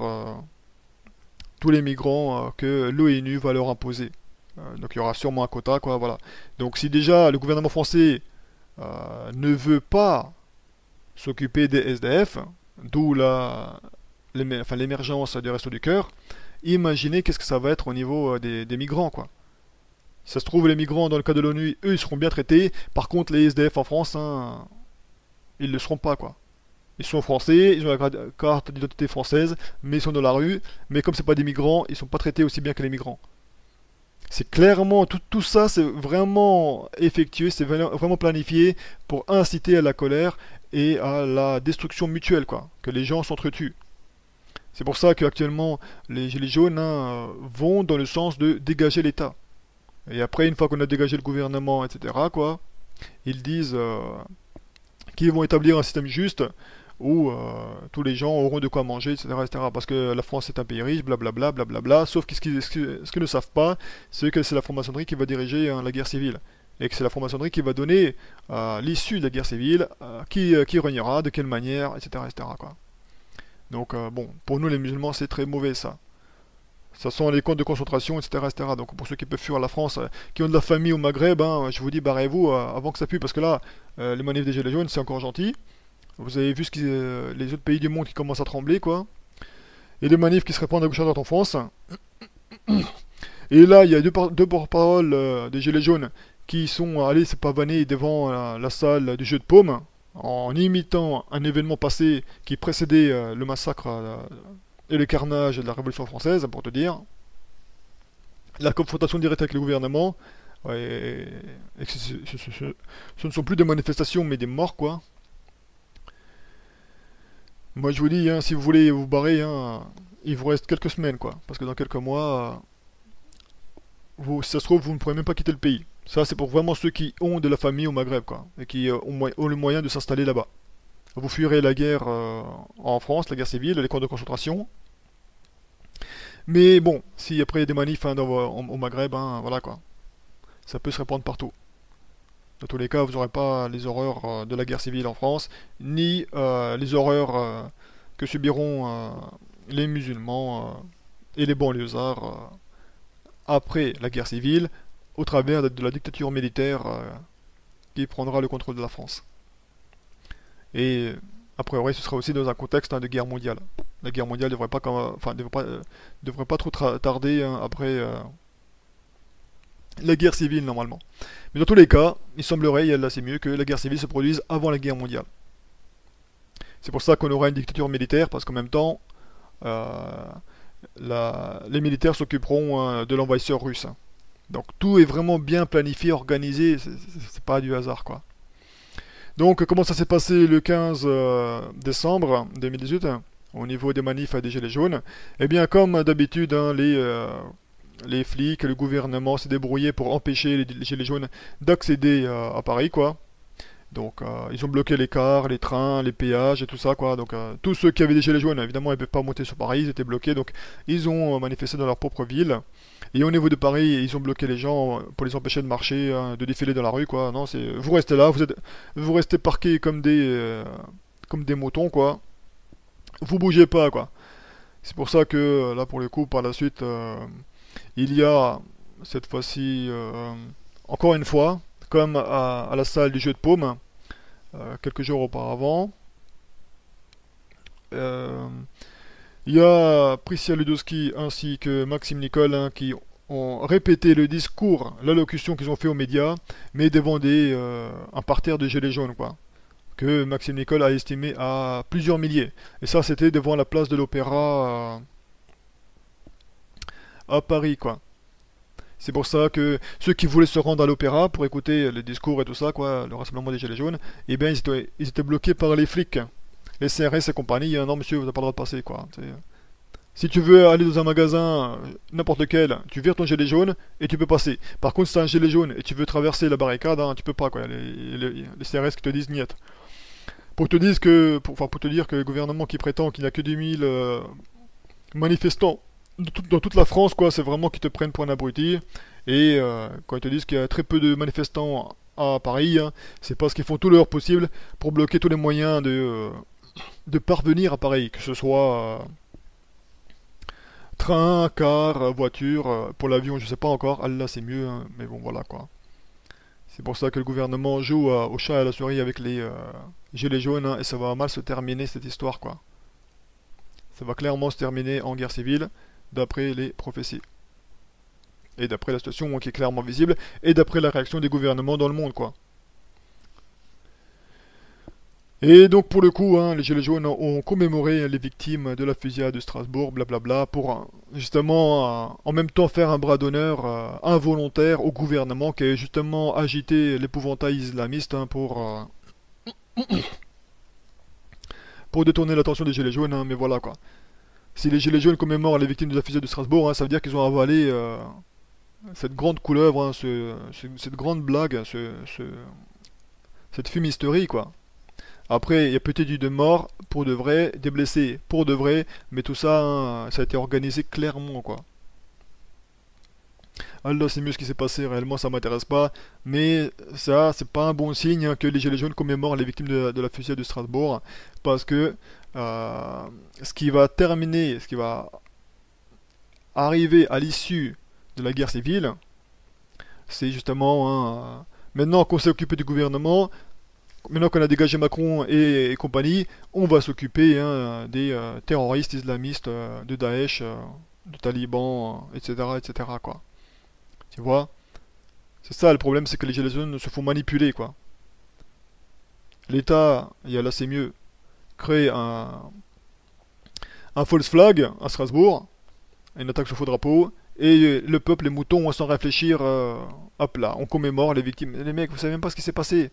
tous les migrants que l'ONU va leur imposer. Donc il y aura sûrement un quota, quoi, voilà. Donc si déjà le gouvernement français ne veut pas s'occuper des SDF, d'où l'émergence des Restos du Cœur, imaginez qu'est-ce que ça va être au niveau des migrants, quoi. Si ça se trouve, les migrants, dans le cas de l'ONU, eux, ils seront bien traités. Par contre, les SDF en France, hein, ils ne le seront pas, quoi. Ils sont français, ils ont la carte d'identité française, mais ils sont dans la rue. Mais comme c'est pas des migrants, ils sont pas traités aussi bien que les migrants. C'est clairement, tout ça, c'est vraiment effectué, c'est vraiment planifié pour inciter à la colère et à la destruction mutuelle, quoi. Que les gens s'entretuent. C'est pour ça qu'actuellement, les Gilets jaunes hein, vont dans le sens de dégager l'État. Et après, une fois qu'on a dégagé le gouvernement, etc., quoi, ils disent qu'ils vont établir un système juste où tous les gens auront de quoi manger, etc., etc. Parce que la France est un pays riche, blablabla, blablabla. Sauf que ce qu'ils ne savent pas, c'est que c'est la franc-maçonnerie qui va diriger hein, la guerre civile. Et que c'est la franc-maçonnerie qui va donner l'issue de la guerre civile, qui régnera, de quelle manière, etc., etc., quoi. Donc, bon, pour nous les musulmans, c'est très mauvais ça. Ça sont les camps de concentration, etc., etc. Donc pour ceux qui peuvent fuir la France, qui ont de la famille au Maghreb, hein, je vous dis barrez-vous avant que ça pue, parce que là, les manifs des Gilets jaunes, c'est encore gentil. Vous avez vu les autres pays du monde qui commencent à trembler, quoi. Et des manifs qui se répandent à gauche à droite en France. Et là, il y a deux porte-paroles des Gilets jaunes qui sont allés se pavaner devant la salle du jeu de paume. en imitant un événement passé qui précédait le massacre et le carnage de la Révolution française, pour te dire, la confrontation directe avec le gouvernement, ouais, et que ce ne sont plus des manifestations mais des morts, quoi. Moi je vous dis, hein, si vous voulez vous barrer, hein, il vous reste quelques semaines, quoi. Parce que dans quelques mois, si ça se trouve, vous ne pourrez même pas quitter le pays. Ça, c'est pour vraiment ceux qui ont de la famille au Maghreb, quoi. Et qui ont le moyen de s'installer là-bas. Vous fuirez la guerre en France, la guerre civile, les camps de concentration. Mais bon, si après il y a des manifs hein, au Maghreb, hein, voilà quoi. Ça peut se répandre partout. Dans tous les cas, vous n'aurez pas les horreurs de la guerre civile en France, ni les horreurs que subiront les musulmans et les banlieusards après la guerre civile, au travers de la dictature militaire qui prendra le contrôle de la France. Et a priori, ce sera aussi dans un contexte hein, de guerre mondiale. La guerre mondiale devrait pas, enfin, devrait pas trop tarder hein, après la guerre civile normalement. Mais dans tous les cas, il semblerait, et là c'est mieux, que la guerre civile se produise avant la guerre mondiale. C'est pour ça qu'on aura une dictature militaire, parce qu'en même temps, euh, les militaires s'occuperont de l'envahisseur russe. Donc tout est vraiment bien planifié, organisé, c'est pas du hasard quoi. Donc comment ça s'est passé le 15 décembre 2018 au niveau des manifs des Gilets jaunes? Eh bien comme d'habitude, hein, les flics, le gouvernement s'est débrouillé pour empêcher les Gilets jaunes d'accéder à Paris quoi. Donc ils ont bloqué les cars, les trains, les péages et tout ça quoi. Donc tous ceux qui avaient des gilets jaunes, évidemment, ils ne peuvent pas monter sur Paris, ils étaient bloqués. Donc ils ont manifesté dans leur propre ville. Et au niveau de Paris, ils ont bloqué les gens pour les empêcher de marcher, hein, de défiler dans la rue quoi. Non, c'est vous restez là, vous restez parqués comme des moutons quoi. Vous bougez pas quoi. C'est pour ça que là pour le coup par la suite il y a cette fois-ci encore une fois comme à la salle du jeu de paume quelques jours auparavant. Euh, il y a Priscilla Ludowski ainsi que Maxime Nicole hein, qui ont répété le discours, l'allocution qu'ils ont fait aux médias, mais devant un parterre de gilets jaunes, quoi. Que Maxime Nicole a estimé à plusieurs milliers. Et ça, c'était devant la place de l'Opéra à Paris, quoi. C'est pour ça que ceux qui voulaient se rendre à l'Opéra pour écouter les discours et tout ça, quoi, le rassemblement des gilets jaunes, eh bien, ils étaient bloqués par les flics. Les CRS et compagnie, non monsieur, vous n'avez pas le droit de passer quoi. Si tu veux aller dans un magasin, n'importe lequel, tu vires ton gilet jaune et tu peux passer. Par contre, si t'as un gilet jaune et tu veux traverser la barricade, hein, tu peux pas quoi. Les CRS qui te disent niet. Pour te dire que le gouvernement qui prétend qu'il n'y a que 10 000 manifestants dans toute la France, quoi, c'est vraiment qu'ils te prennent pour un abruti. Et quand ils te disent qu'il y a très peu de manifestants à Paris, hein, c'est parce qu'ils font tout leur possible pour bloquer tous les moyens de parvenir à Paris, que ce soit train, car, voiture, pour l'avion je sais pas encore, ah là c'est mieux, hein, mais bon voilà quoi. C'est pour ça que le gouvernement joue au chat et à la souris avec les gilets jaunes, hein, et ça va mal se terminer cette histoire quoi. Ça va clairement se terminer en guerre civile, d'après les prophéties. Et d'après la situation qui est clairement visible, et d'après la réaction des gouvernements dans le monde quoi. Et donc pour le coup, hein, les Gilets jaunes ont commémoré les victimes de la fusillade de Strasbourg, blablabla, pour justement en même temps faire un bras d'honneur involontaire au gouvernement qui a justement agité l'épouvantail islamiste hein, pour détourner l'attention des Gilets jaunes, hein, mais voilà quoi. Si les Gilets jaunes commémorent les victimes de la fusillade de Strasbourg, hein, ça veut dire qu'ils ont avalé cette grande couleuvre, hein, cette grande blague, cette fumisterie quoi. Après, il y a peut-être eu des morts pour de vrai, des blessés pour de vrai, mais tout ça, hein, ça a été organisé clairement, quoi. Alors, c'est mieux ce qui s'est passé, réellement, ça m'intéresse pas, mais ça, c'est pas un bon signe hein, que les Gilets jaunes commémorent les victimes de la fusillade de Strasbourg, parce que euh, ce qui va terminer, ce qui va arriver à l'issue de la guerre civile, c'est justement, hein, maintenant qu'on s'est occupé du gouvernement, maintenant qu'on a dégagé Macron et compagnie, on va s'occuper hein, des terroristes islamistes de Daesh, de talibans, etc., etc. quoi. Tu vois? C'est ça le problème, c'est que les Gilets jaunes se font manipuler, quoi. L'État, et là c'est mieux, crée un false flag à Strasbourg, une attaque sur faux drapeau, et le peuple, les moutons, sans réfléchir, hop là, on commémore les victimes. Les mecs, vous savez même pas ce qui s'est passé.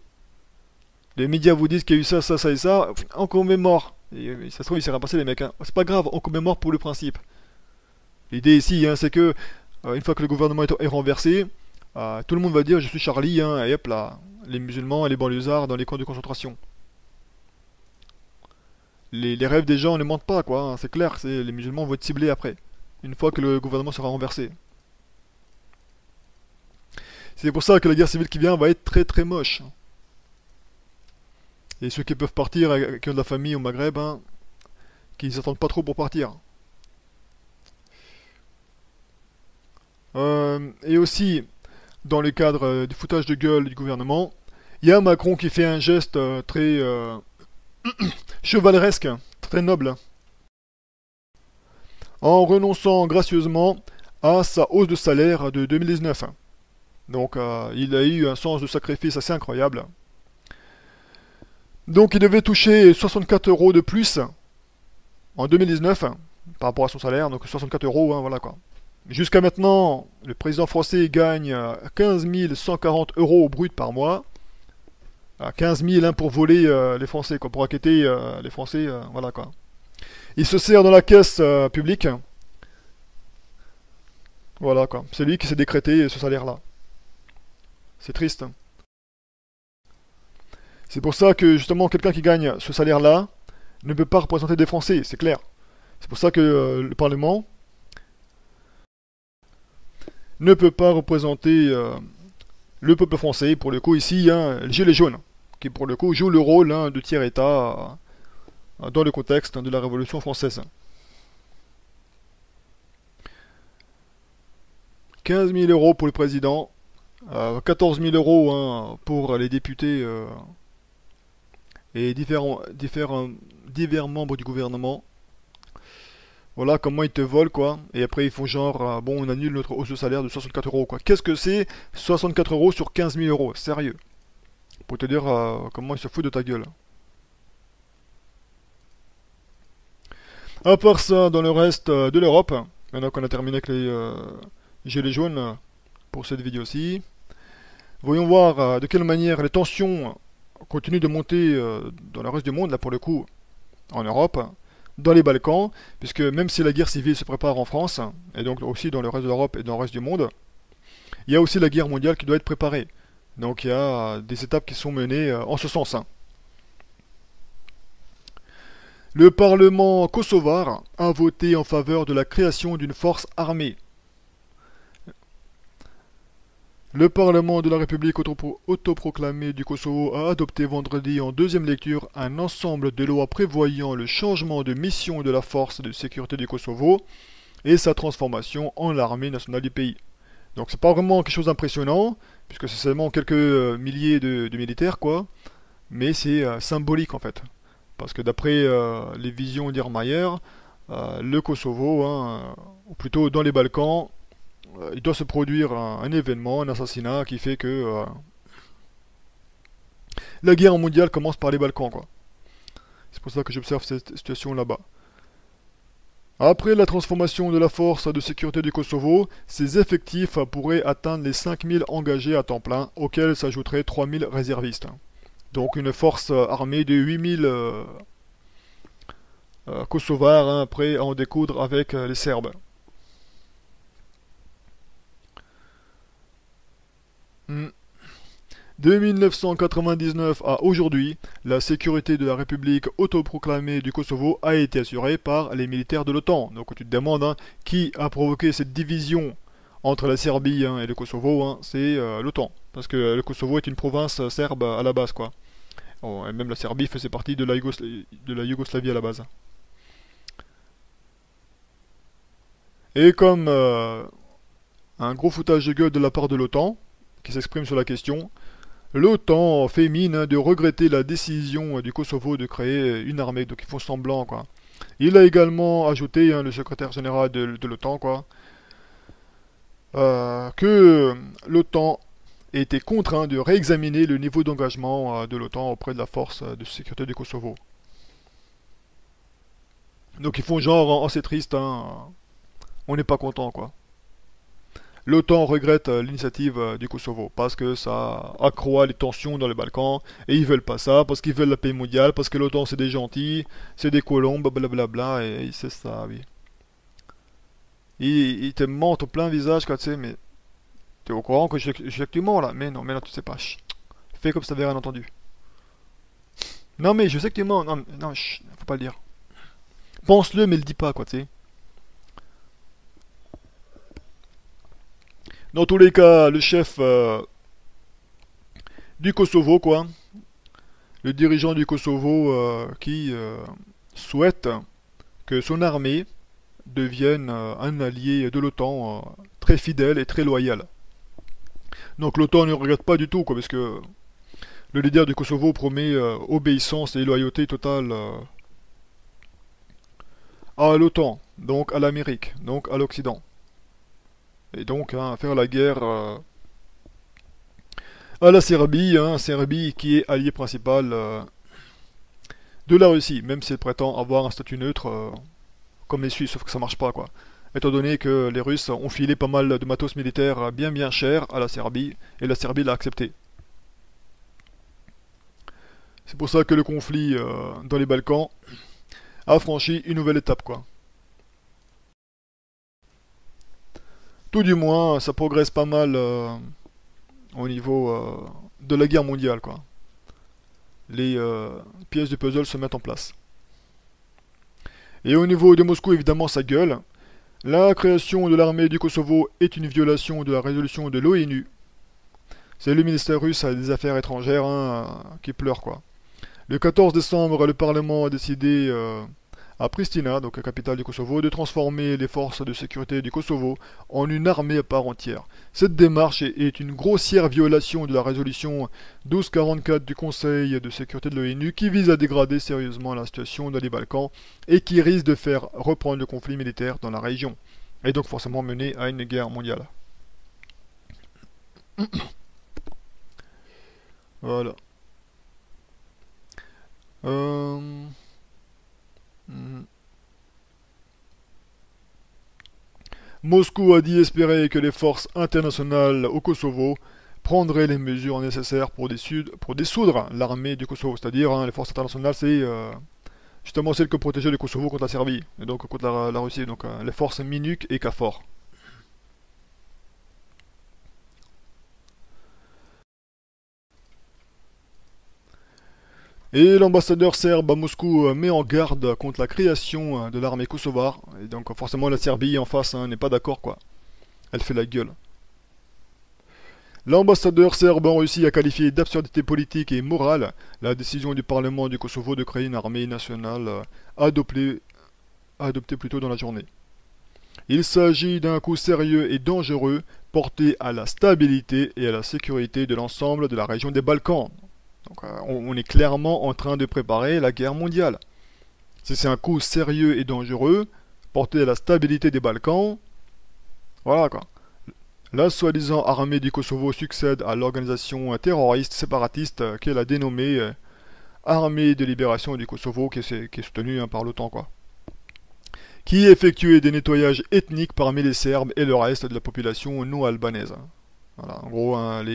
Les médias vous disent qu'il y a eu ça, ça, ça et ça, on commémore. Et ça se trouve, il s'est rien passé, les mecs. Hein. C'est pas grave, on commémore pour le principe. L'idée ici, hein, c'est que, une fois que le gouvernement est renversé, tout le monde va dire je suis Charlie, hein, et hop là, les musulmans et les banlieusards dans les camps de concentration. Les rêves des gens ne mentent pas, quoi, hein, c'est clair, les musulmans vont être ciblés après, une fois que le gouvernement sera renversé. C'est pour ça que la guerre civile qui vient va être très très moche. Et ceux qui peuvent partir, qui ont de la famille au Maghreb, hein, qui s'attendent pas trop pour partir. Et aussi, dans le cadre du foutage de gueule du gouvernement, il y a Macron qui fait un geste très chevaleresque, très noble, en renonçant gracieusement à sa hausse de salaire de 2019. Donc il a eu un sens de sacrifice assez incroyable. Donc il devait toucher 64 euros de plus en 2019 par rapport à son salaire, donc 64 euros, hein, voilà quoi. Jusqu'à maintenant, le président français gagne 15 140 euros au brut par mois. 15 000 hein, pour voler les Français, quoi, pour enquêter les Français, voilà quoi. Il se sert dans la caisse publique, voilà quoi. C'est lui qui s'est décrété ce salaire-là. C'est triste. C'est pour ça que justement quelqu'un qui gagne ce salaire-là ne peut pas représenter des Français, c'est clair. C'est pour ça que le Parlement ne peut pas représenter le peuple français, pour le coup ici, hein, les Gilets jaunes, qui pour le coup jouent le rôle hein, de tiers-État dans le contexte de la Révolution française. 15 000 euros pour le président, 14 000 euros hein, pour les députés et divers membres du gouvernement. Voilà comment ils te volent quoi. Et après ils font genre, bon on annule notre hausse de salaire de 64 euros quoi. Qu'est-ce que c'est 64 euros sur 15 000 euros? Sérieux. Pour te dire comment ils se foutent de ta gueule. À part ça, dans le reste de l'Europe, maintenant qu'on a terminé avec les gilets jaunes pour cette vidéo-ci, voyons voir de quelle manière les tensions continuent de monter dans le reste du monde, là pour le coup, en Europe, dans les Balkans, puisque même si la guerre civile se prépare en France, et donc aussi dans le reste de l'Europe et dans le reste du monde, il y a aussi la guerre mondiale qui doit être préparée. Donc il y a des étapes qui sont menées en ce sens. Hein. Le Parlement kosovar a voté en faveur de la création d'une force armée. Le Parlement de la République autoproclamée du Kosovo a adopté vendredi en deuxième lecture un ensemble de lois prévoyant le changement de mission de la force de sécurité du Kosovo et sa transformation en l'armée nationale du pays. Donc c'est pas vraiment quelque chose d'impressionnant, puisque c'est seulement quelques milliers de militaires, quoi, mais c'est symbolique en fait. Parce que d'après les visions d'Irmayer, le Kosovo, hein, ou plutôt dans les Balkans, il doit se produire un événement, un assassinat qui fait que la guerre mondiale commence par les Balkans, quoi. C'est pour ça que j'observe cette situation là-bas. Après la transformation de la force de sécurité du Kosovo, ses effectifs pourraient atteindre les 5000 engagés à temps plein, auxquels s'ajouteraient 3000 réservistes. Donc une force armée de 8000 Kosovars, hein, prêts à en découdre avec les Serbes. De 1999 à aujourd'hui, la sécurité de la République autoproclamée du Kosovo a été assurée par les militaires de l'OTAN. Donc tu te demandes hein, qui a provoqué cette division entre la Serbie hein, et le Kosovo, hein, c'est l'OTAN. Parce que le Kosovo est une province serbe à la base, quoi. Oh, et même la Serbie faisait partie de la Yougoslavie à la base. Et comme un gros foutage de gueule de la part de l'OTAN, qui s'exprime sur la question, l'OTAN fait mine de regretter la décision du Kosovo de créer une armée, donc ils font semblant, quoi. Il a également ajouté, hein, le secrétaire général de l'OTAN, quoi, que l'OTAN été contraint de réexaminer le niveau d'engagement de l'OTAN auprès de la force de sécurité du Kosovo. Donc ils font genre, oh c'est triste, hein, on n'est pas content quoi. L'OTAN regrette l'initiative du Kosovo parce que ça accroît les tensions dans les Balkans et ils veulent pas ça parce qu'ils veulent la paix mondiale, parce que l'OTAN c'est des gentils, c'est des colombes, blablabla, et c'est ça, oui. Ils te mentent au plein visage quand tu sais, mais t'es au courant que je sais que tu mens là, mais non tu sais pas, chut. Fais comme si t'avais rien entendu. Non mais je sais que tu mens, non, non, chut, faut pas le dire. Pense-le mais le dis pas quoi, tu sais. Dans tous les cas, le chef du Kosovo, quoi, le dirigeant du Kosovo qui souhaite que son armée devienne un allié de l'OTAN très fidèle et très loyal. Donc l'OTAN ne regrette pas du tout, quoi, parce que le leader du Kosovo promet obéissance et loyauté totale à l'OTAN, donc à l'Amérique, donc à l'Occident. Et donc hein, faire la guerre à la Serbie, hein, Serbie qui est allié principal de la Russie, même si elle prétend avoir un statut neutre comme les Suisses, sauf que ça marche pas quoi. Étant donné que les Russes ont filé pas mal de matos militaires bien cher à la Serbie, et la Serbie l'a accepté. C'est pour ça que le conflit dans les Balkans a franchi une nouvelle étape quoi. Tout du moins, ça progresse pas mal au niveau de la guerre mondiale quoi. Les pièces du puzzle se mettent en place. Et au niveau de Moscou, évidemment, ça gueule. La création de l'armée du Kosovo est une violation de la résolution de l'ONU. C'est le ministère russe des Affaires étrangères hein, qui pleure quoi. Le 14 décembre, le Parlement a décidé à Pristina, donc la capitale du Kosovo, de transformer les forces de sécurité du Kosovo en une armée à part entière. Cette démarche est une grossière violation de la résolution 1244 du Conseil de sécurité de l'ONU qui vise à dégrader sérieusement la situation dans les Balkans et qui risque de faire reprendre le conflit militaire dans la région, et donc forcément mener à une guerre mondiale. Voilà. Euh... hmm. Moscou a dit espérer que les forces internationales au Kosovo prendraient les mesures nécessaires pour dissoudre l'armée du Kosovo. C'est-à-dire, hein, les forces internationales, c'est justement celles qui protégeaient le Kosovo contre la Serbie, et donc contre la Russie, donc les forces MINUC et KFOR. Et l'ambassadeur serbe à Moscou met en garde contre la création de l'armée kosovare. Et donc forcément la Serbie en face hein, n'est pas d'accord quoi. Elle fait la gueule. L'ambassadeur serbe en Russie a qualifié d'absurdité politique et morale la décision du Parlement du Kosovo de créer une armée nationale adoptée plus tôt dans la journée. Il s'agit d'un coup sérieux et dangereux porté à la stabilité et à la sécurité de l'ensemble de la région des Balkans. Donc on est clairement en train de préparer la guerre mondiale. Si c'est un coup sérieux et dangereux, porté à la stabilité des Balkans, voilà quoi. La soi-disant armée du Kosovo succède à l'organisation terroriste séparatiste qu'elle a dénommée Armée de libération du Kosovo, qui est soutenue hein, par l'OTAN quoi. Qui effectuait des nettoyages ethniques parmi les Serbes et le reste de la population non albanaise. Voilà, en gros, hein,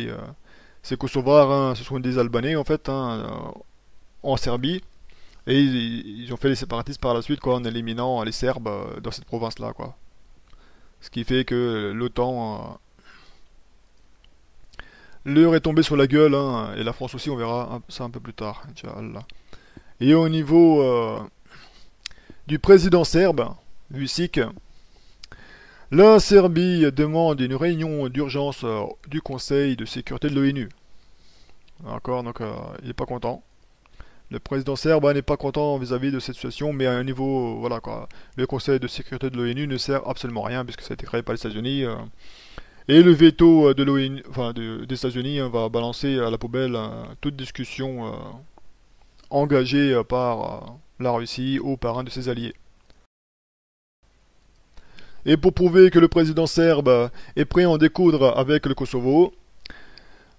ces Kosovars, hein, ce sont des Albanais en fait, hein, en Serbie, et ils ont fait les séparatistes par la suite, quoi, en éliminant les Serbes dans cette province-là, quoi. Ce qui fait que l'OTAN leur est tombé sur la gueule, hein, et la France aussi, on verra ça un peu plus tard, Inch'Allah. Et au niveau du président serbe, Vučić, la Serbie demande une réunion d'urgence du Conseil de sécurité de l'ONU. D'accord, donc il n'est pas content. Le président serbe n'est pas content vis-à-vis de cette situation, mais à un niveau, voilà quoi. Le Conseil de sécurité de l'ONU ne sert absolument à rien puisque ça a été créé par les États-Unis. Et le veto de l'ONU, enfin des États-Unis, va balancer à la poubelle toute discussion engagée par la Russie ou par un de ses alliés. Et pour prouver que le président serbe est prêt à en découdre avec le Kosovo,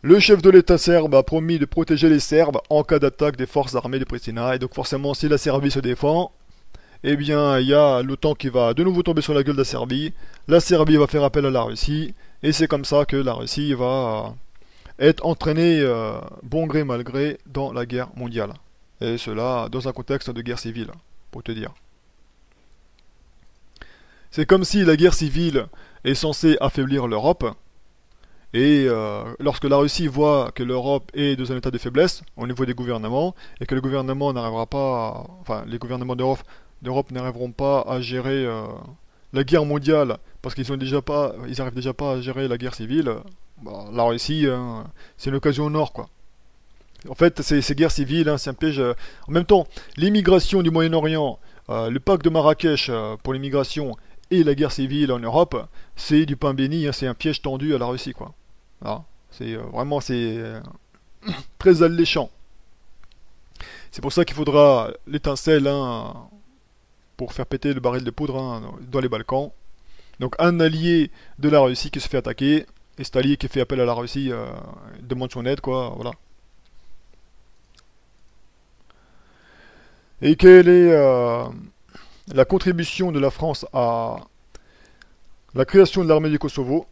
Le chef de l'État serbe a promis de protéger les Serbes en cas d'attaque des forces armées de Pristina. Et donc forcément, si la Serbie se défend, eh bien, il y a l'OTAN qui va de nouveau tomber sur la gueule de la Serbie. La Serbie va faire appel à la Russie. Et c'est comme ça que la Russie va être entraînée, bon gré mal gré, dans la guerre mondiale. Et cela dans un contexte de guerre civile, pour te dire. C'est comme si la guerre civile est censée affaiblir l'Europe. Et lorsque la Russie voit que l'Europe est dans un état de faiblesse au niveau des gouvernements et que le gouvernement n'arrivera pas, enfin les gouvernements d'Europe n'arriveront pas à gérer la guerre mondiale parce qu'ils arrivent déjà pas à gérer la guerre civile, bah, la Russie, hein, c'est une occasion en or quoi. En fait, ces guerres civiles, hein, c'est un piège. En même temps, l'immigration du Moyen-Orient, le pacte de Marrakech pour l'immigration et la guerre civile en Europe, c'est du pain béni, hein, c'est un piège tendu à la Russie quoi. Voilà. C'est vraiment très alléchant. C'est pour ça qu'il faudra l'étincelle hein, pour faire péter le baril de poudre hein, dans les Balkans. Donc un allié de la Russie qui se fait attaquer, et cet allié qui fait appel à la Russie demande son aide, quoi, voilà. Et quelle est la contribution de la France à la création de l'armée du Kosovo?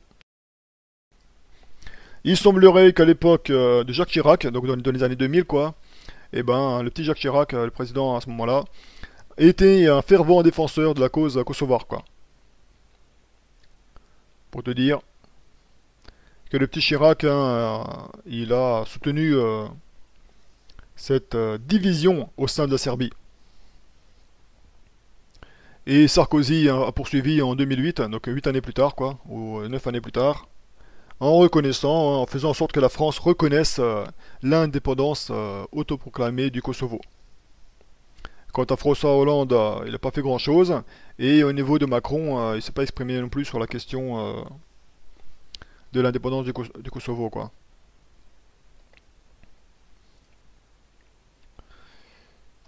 Il semblerait qu'à l'époque de Jacques Chirac, donc dans les années 2000, quoi, et ben le petit Jacques Chirac, le président à ce moment-là, était un fervent défenseur de la cause kosovare, quoi. Pour te dire que le petit Chirac, hein, il a soutenu cette division au sein de la Serbie. Et Sarkozy hein, a poursuivi en 2008, donc 8 années plus tard, quoi, ou 9 années plus tard, en reconnaissant, en faisant en sorte que la France reconnaisse l'indépendance autoproclamée du Kosovo. Quant à François Hollande, il n'a pas fait grand-chose, et au niveau de Macron, il ne s'est pas exprimé non plus sur la question de l'indépendance du Kosovo, quoi.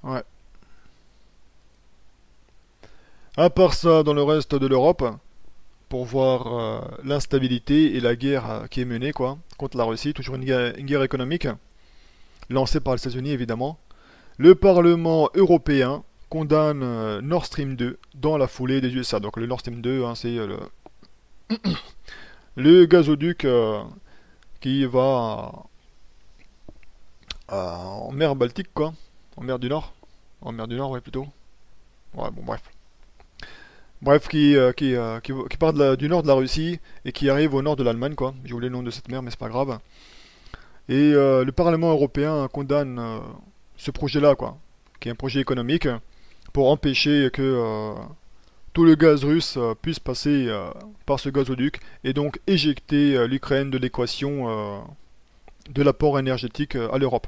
Ouais. À part ça, dans le reste de l'Europe, pour voir l'instabilité et la guerre qui est menée, quoi, contre la Russie, toujours une guerre économique, lancée par les États-Unis, évidemment. Le Parlement européen condamne Nord Stream 2 dans la foulée des USA. Donc le Nord Stream 2, hein, c'est le gazoduc qui va en mer Baltique, quoi. En mer du Nord. En mer du Nord, ouais, plutôt. Ouais, bon, bref. Bref, qui part du nord de la Russie et qui arrive au nord de l'Allemagne, quoi. J'ai oublié le nom de cette mer, mais c'est pas grave. Et le Parlement européen condamne ce projet-là, quoi. Qui est un projet économique pour empêcher que tout le gaz russe puisse passer par ce gazoduc et donc éjecter l'Ukraine de l'équation de l'apport énergétique à l'Europe.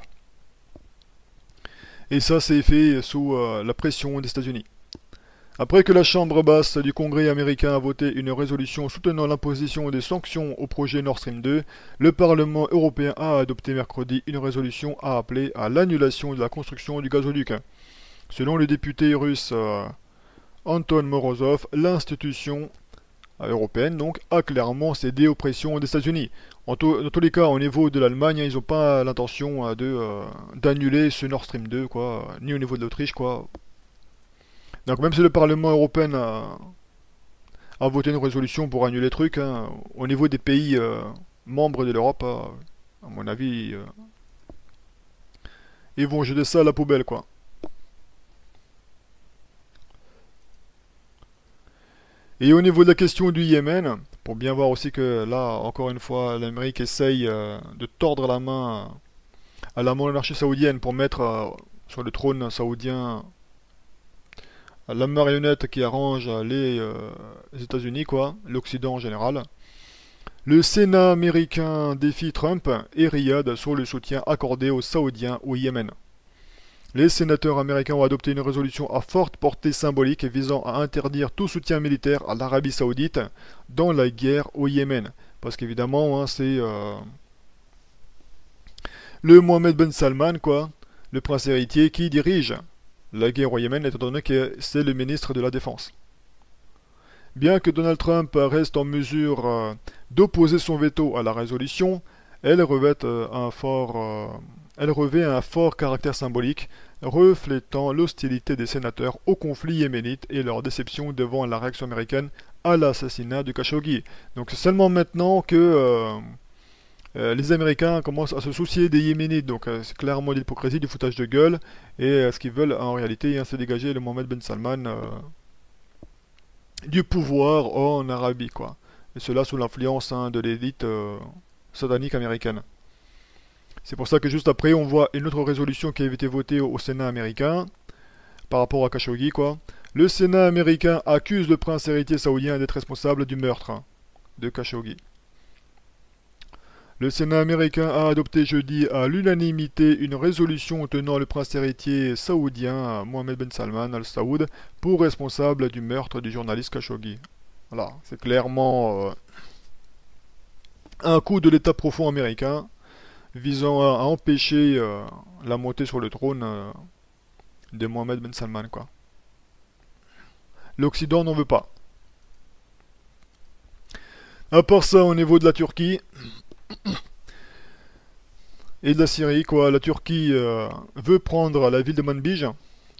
Et ça, c'est fait sous la pression des États-Unis. Après que la Chambre basse du Congrès américain a voté une résolution soutenant l'imposition des sanctions au projet Nord Stream 2, le Parlement européen a adopté mercredi une résolution à appeler à l'annulation de la construction du gazoduc. Selon le député russe Anton Morozov, l'institution européenne donc a clairement cédé aux pressions des États-Unis. Dans tous les cas, au niveau de l'Allemagne, ils n'ont pas l'intention d'annuler ce Nord Stream 2, quoi, ni au niveau de l'Autriche, quoi. Donc même si le Parlement européen a voté une résolution pour annuler le truc, hein, au niveau des pays membres de l'Europe, à mon avis, ils vont jeter ça à la poubelle, quoi. Et au niveau de la question du Yémen, pour bien voir aussi que là, encore une fois, l'Amérique essaye de tordre la main à la monarchie saoudienne pour mettre sur le trône saoudien la marionnette qui arrange les États-Unis, quoi, l'Occident en général. Le Sénat américain défie Trump et Riyad sur le soutien accordé aux Saoudiens au Yémen. Les sénateurs américains ont adopté une résolution à forte portée symbolique visant à interdire tout soutien militaire à l'Arabie Saoudite dans la guerre au Yémen. Parce qu'évidemment, hein, c'est le Mohammed Ben Salman, quoi, le prince héritier, qui dirige la guerre au Yémen, étant donné que c'est le ministre de la Défense. Bien que Donald Trump reste en mesure d'opposer son veto à la résolution, elle elle revêt un fort caractère symbolique, reflétant l'hostilité des sénateurs au conflit yéménite et leur déception devant la réaction américaine à l'assassinat du Khashoggi. Donc c'est seulement maintenant que les Américains commencent à se soucier des Yéménites. Donc c'est clairement de l'hypocrisie, du foutage de gueule, et ce qu'ils veulent en réalité, c'est dégager le Mohammed Ben Salman du pouvoir en Arabie, quoi. Et cela sous l'influence de l'élite satanique américaine. C'est pour ça que juste après, on voit une autre résolution qui avait été votée au Sénat américain par rapport à Khashoggi, quoi. Le Sénat américain accuse le prince héritier saoudien d'être responsable du meurtre de Khashoggi. Le Sénat américain a adopté jeudi à l'unanimité une résolution tenant le prince héritier saoudien Mohammed Ben Salman Al Saoud pour responsable du meurtre du journaliste Khashoggi. Voilà, c'est clairement un coup de l'État profond américain visant à empêcher la montée sur le trône de Mohammed Ben Salman, quoi. L'Occident n'en veut pas. À part ça, au niveau de la Turquie et de la Syrie, quoi, la Turquie veut prendre la ville de Manbij,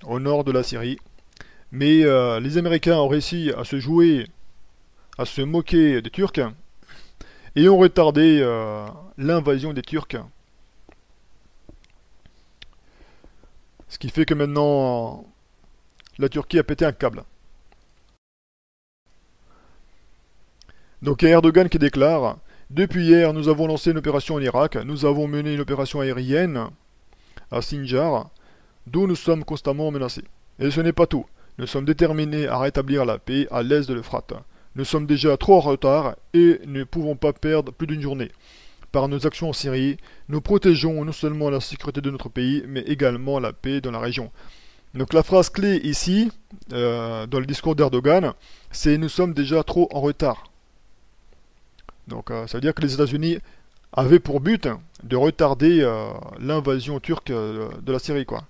au nord de la Syrie, mais les Américains ont réussi à se jouer, à se moquer des Turcs, et ont retardé l'invasion des Turcs. Ce qui fait que maintenant, la Turquie a pété un câble. Donc il y a Erdogan qui déclare: depuis hier, nous avons lancé une opération en Irak, nous avons mené une opération aérienne à Sinjar, d'où nous sommes constamment menacés. Et ce n'est pas tout. Nous sommes déterminés à rétablir la paix à l'est de l'Euphrate. Nous sommes déjà trop en retard et ne pouvons pas perdre plus d'une journée. Par nos actions en Syrie, nous protégeons non seulement la sécurité de notre pays, mais également la paix dans la région. Donc la phrase clé ici, dans le discours d'Erdogan, c'est: nous sommes déjà trop en retard. Donc ça veut dire que les États-Unis avaient pour but de retarder l'invasion turque de la Syrie, quoi.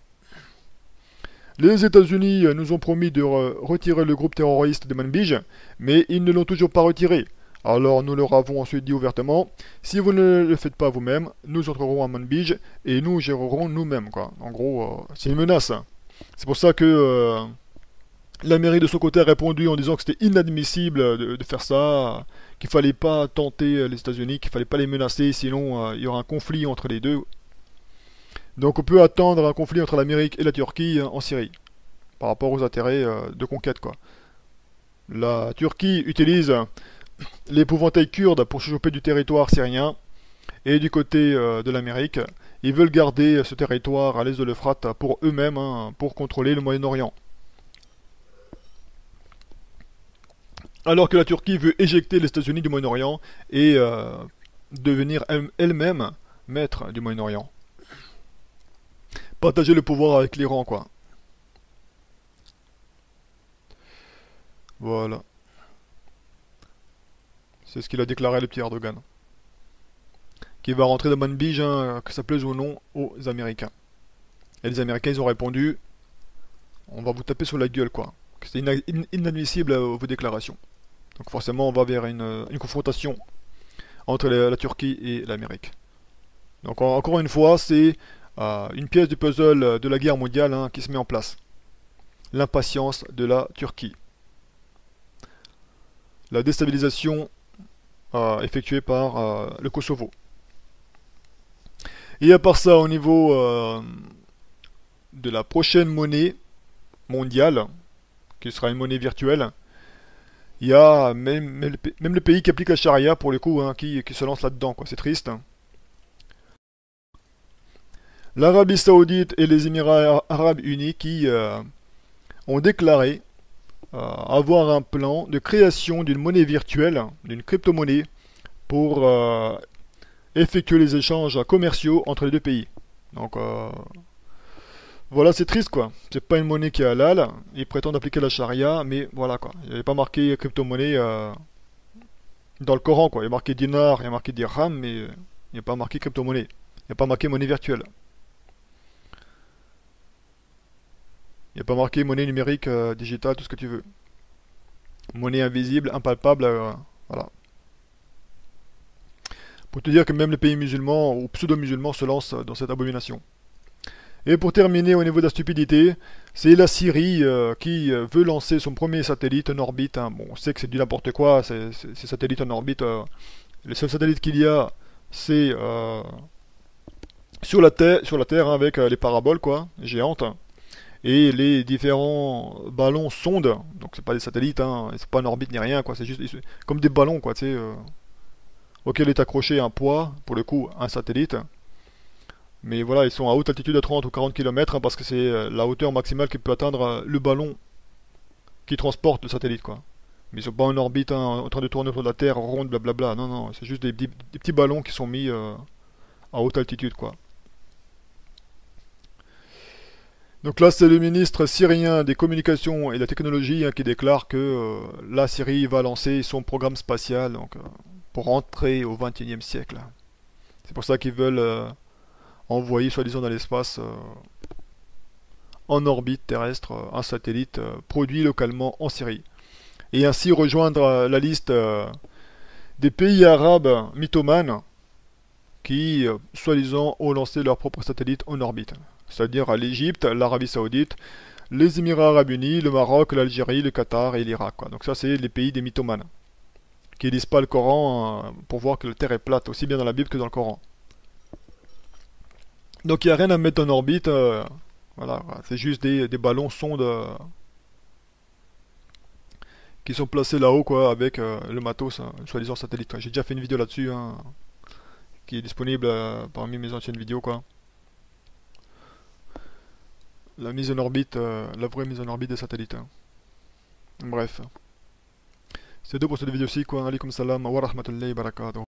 Les États-Unis nous ont promis de retirer le groupe terroriste de Manbij, mais ils ne l'ont toujours pas retiré. Alors nous leur avons ensuite dit ouvertement: si vous ne le faites pas vous-même, nous entrerons à Manbij et nous gérerons nous-mêmes, quoi. En gros, c'est une menace. C'est pour ça que l'Amérique de son côté a répondu en disant que c'était inadmissible de faire ça, qu'il fallait pas tenter les États-Unis, qu'il fallait pas les menacer, sinon il y aura un conflit entre les deux. Donc on peut attendre un conflit entre l'Amérique et la Turquie en Syrie, par rapport aux intérêts de conquête, quoi. La Turquie utilise l'épouvantail kurde pour se choper du territoire syrien, et du côté de l'Amérique, ils veulent garder ce territoire à l'est de l'Euphrate pour eux-mêmes, hein, pour contrôler le Moyen-Orient. Alors que la Turquie veut éjecter les États-Unis du Moyen-Orient et devenir elle-même maître du Moyen-Orient. Partager le pouvoir avec l'Iran, quoi. Voilà. C'est ce qu'il a déclaré, le petit Erdogan. Qui va rentrer dans Manbij, hein, que ça plaise ou non, aux Américains. Et les Américains, ils ont répondu: on va vous taper sur la gueule, quoi. C'est inadmissible vos déclarations. Donc forcément, on va vers une confrontation entre la Turquie et l'Amérique. Donc encore une fois, c'est une pièce du puzzle de la guerre mondiale, hein, qui se met en place. L'impatience de la Turquie. La déstabilisation effectuée par le Kosovo. Et à part ça, au niveau de la prochaine monnaie mondiale, qui sera une monnaie virtuelle, il y a même le pays qui applique la charia, pour le coup, hein, qui se lance là-dedans, quoi. C'est triste, hein. L'Arabie Saoudite et les Émirats Arabes Unis qui ont déclaré avoir un plan de création d'une monnaie virtuelle, d'une crypto-monnaie, pour effectuer les échanges commerciaux entre les deux pays. Donc voilà, c'est triste, quoi. C'est pas une monnaie qui est halal, ils prétendent appliquer la charia, mais voilà, quoi. Il n'y avait pas marqué crypto-monnaie dans le Coran, quoi. Il y a marqué dinar, il y a marqué dirham, mais il n'y a pas marqué crypto-monnaie. Il n'y a pas marqué monnaie virtuelle. Il n'y a pas marqué monnaie numérique, digitale, tout ce que tu veux. Monnaie invisible, impalpable, voilà. Pour te dire que même les pays musulmans ou pseudo-musulmans se lancent dans cette abomination. Et pour terminer au niveau de la stupidité, c'est la Syrie qui veut lancer son premier satellite en orbite, hein. Bon, on sait que c'est du n'importe quoi, ces satellites en orbite. Les seuls satellites qu'il y a, c'est sur la Terre, hein, avec les paraboles, quoi, géantes. Et les différents ballons sondes, donc c'est pas des satellites, hein, c'est pas en orbite ni rien, quoi, c'est juste comme des ballons, quoi, tu sais, auquel est accroché un poids, pour le coup, un satellite. Mais voilà, ils sont à haute altitude à 30 ou 40 km, hein, parce que c'est la hauteur maximale que peut atteindre le ballon qui transporte le satellite, quoi. Mais ils sont pas en orbite, hein, en train de tourner autour de la Terre ronde, blablabla. Non, non, c'est juste des petits ballons qui sont mis à haute altitude, quoi. Donc là, c'est le ministre syrien des communications et de la technologie, hein, qui déclare que la Syrie va lancer son programme spatial, donc, pour rentrer au XXIe siècle. C'est pour ça qu'ils veulent envoyer, soi-disant, dans l'espace, en orbite terrestre, un satellite produit localement en Syrie. Et ainsi rejoindre la liste des pays arabes mythomanes qui, soi-disant, ont lancé leur propre satellite en orbite. C'est-à-dire l'Égypte, l'Arabie Saoudite, les Émirats Arabes Unis, le Maroc, l'Algérie, le Qatar et l'Irak, quoi. Donc ça, c'est les pays des mythomanes, qui lisent pas le Coran pour voir que la Terre est plate, aussi bien dans la Bible que dans le Coran. Donc il n'y a rien à mettre en orbite, voilà, c'est juste des ballons sondes qui sont placés là-haut, quoi, avec le matos, hein, soi-disant satellite, quoi. J'ai déjà fait une vidéo là-dessus, hein, qui est disponible parmi mes anciennes vidéos, quoi. La mise en orbite, la vraie mise en orbite des satellites, hein. Bref. C'est tout pour cette vidéo-ci, quoi. Alaikum salam wa rahmatullahi wa barakatuh.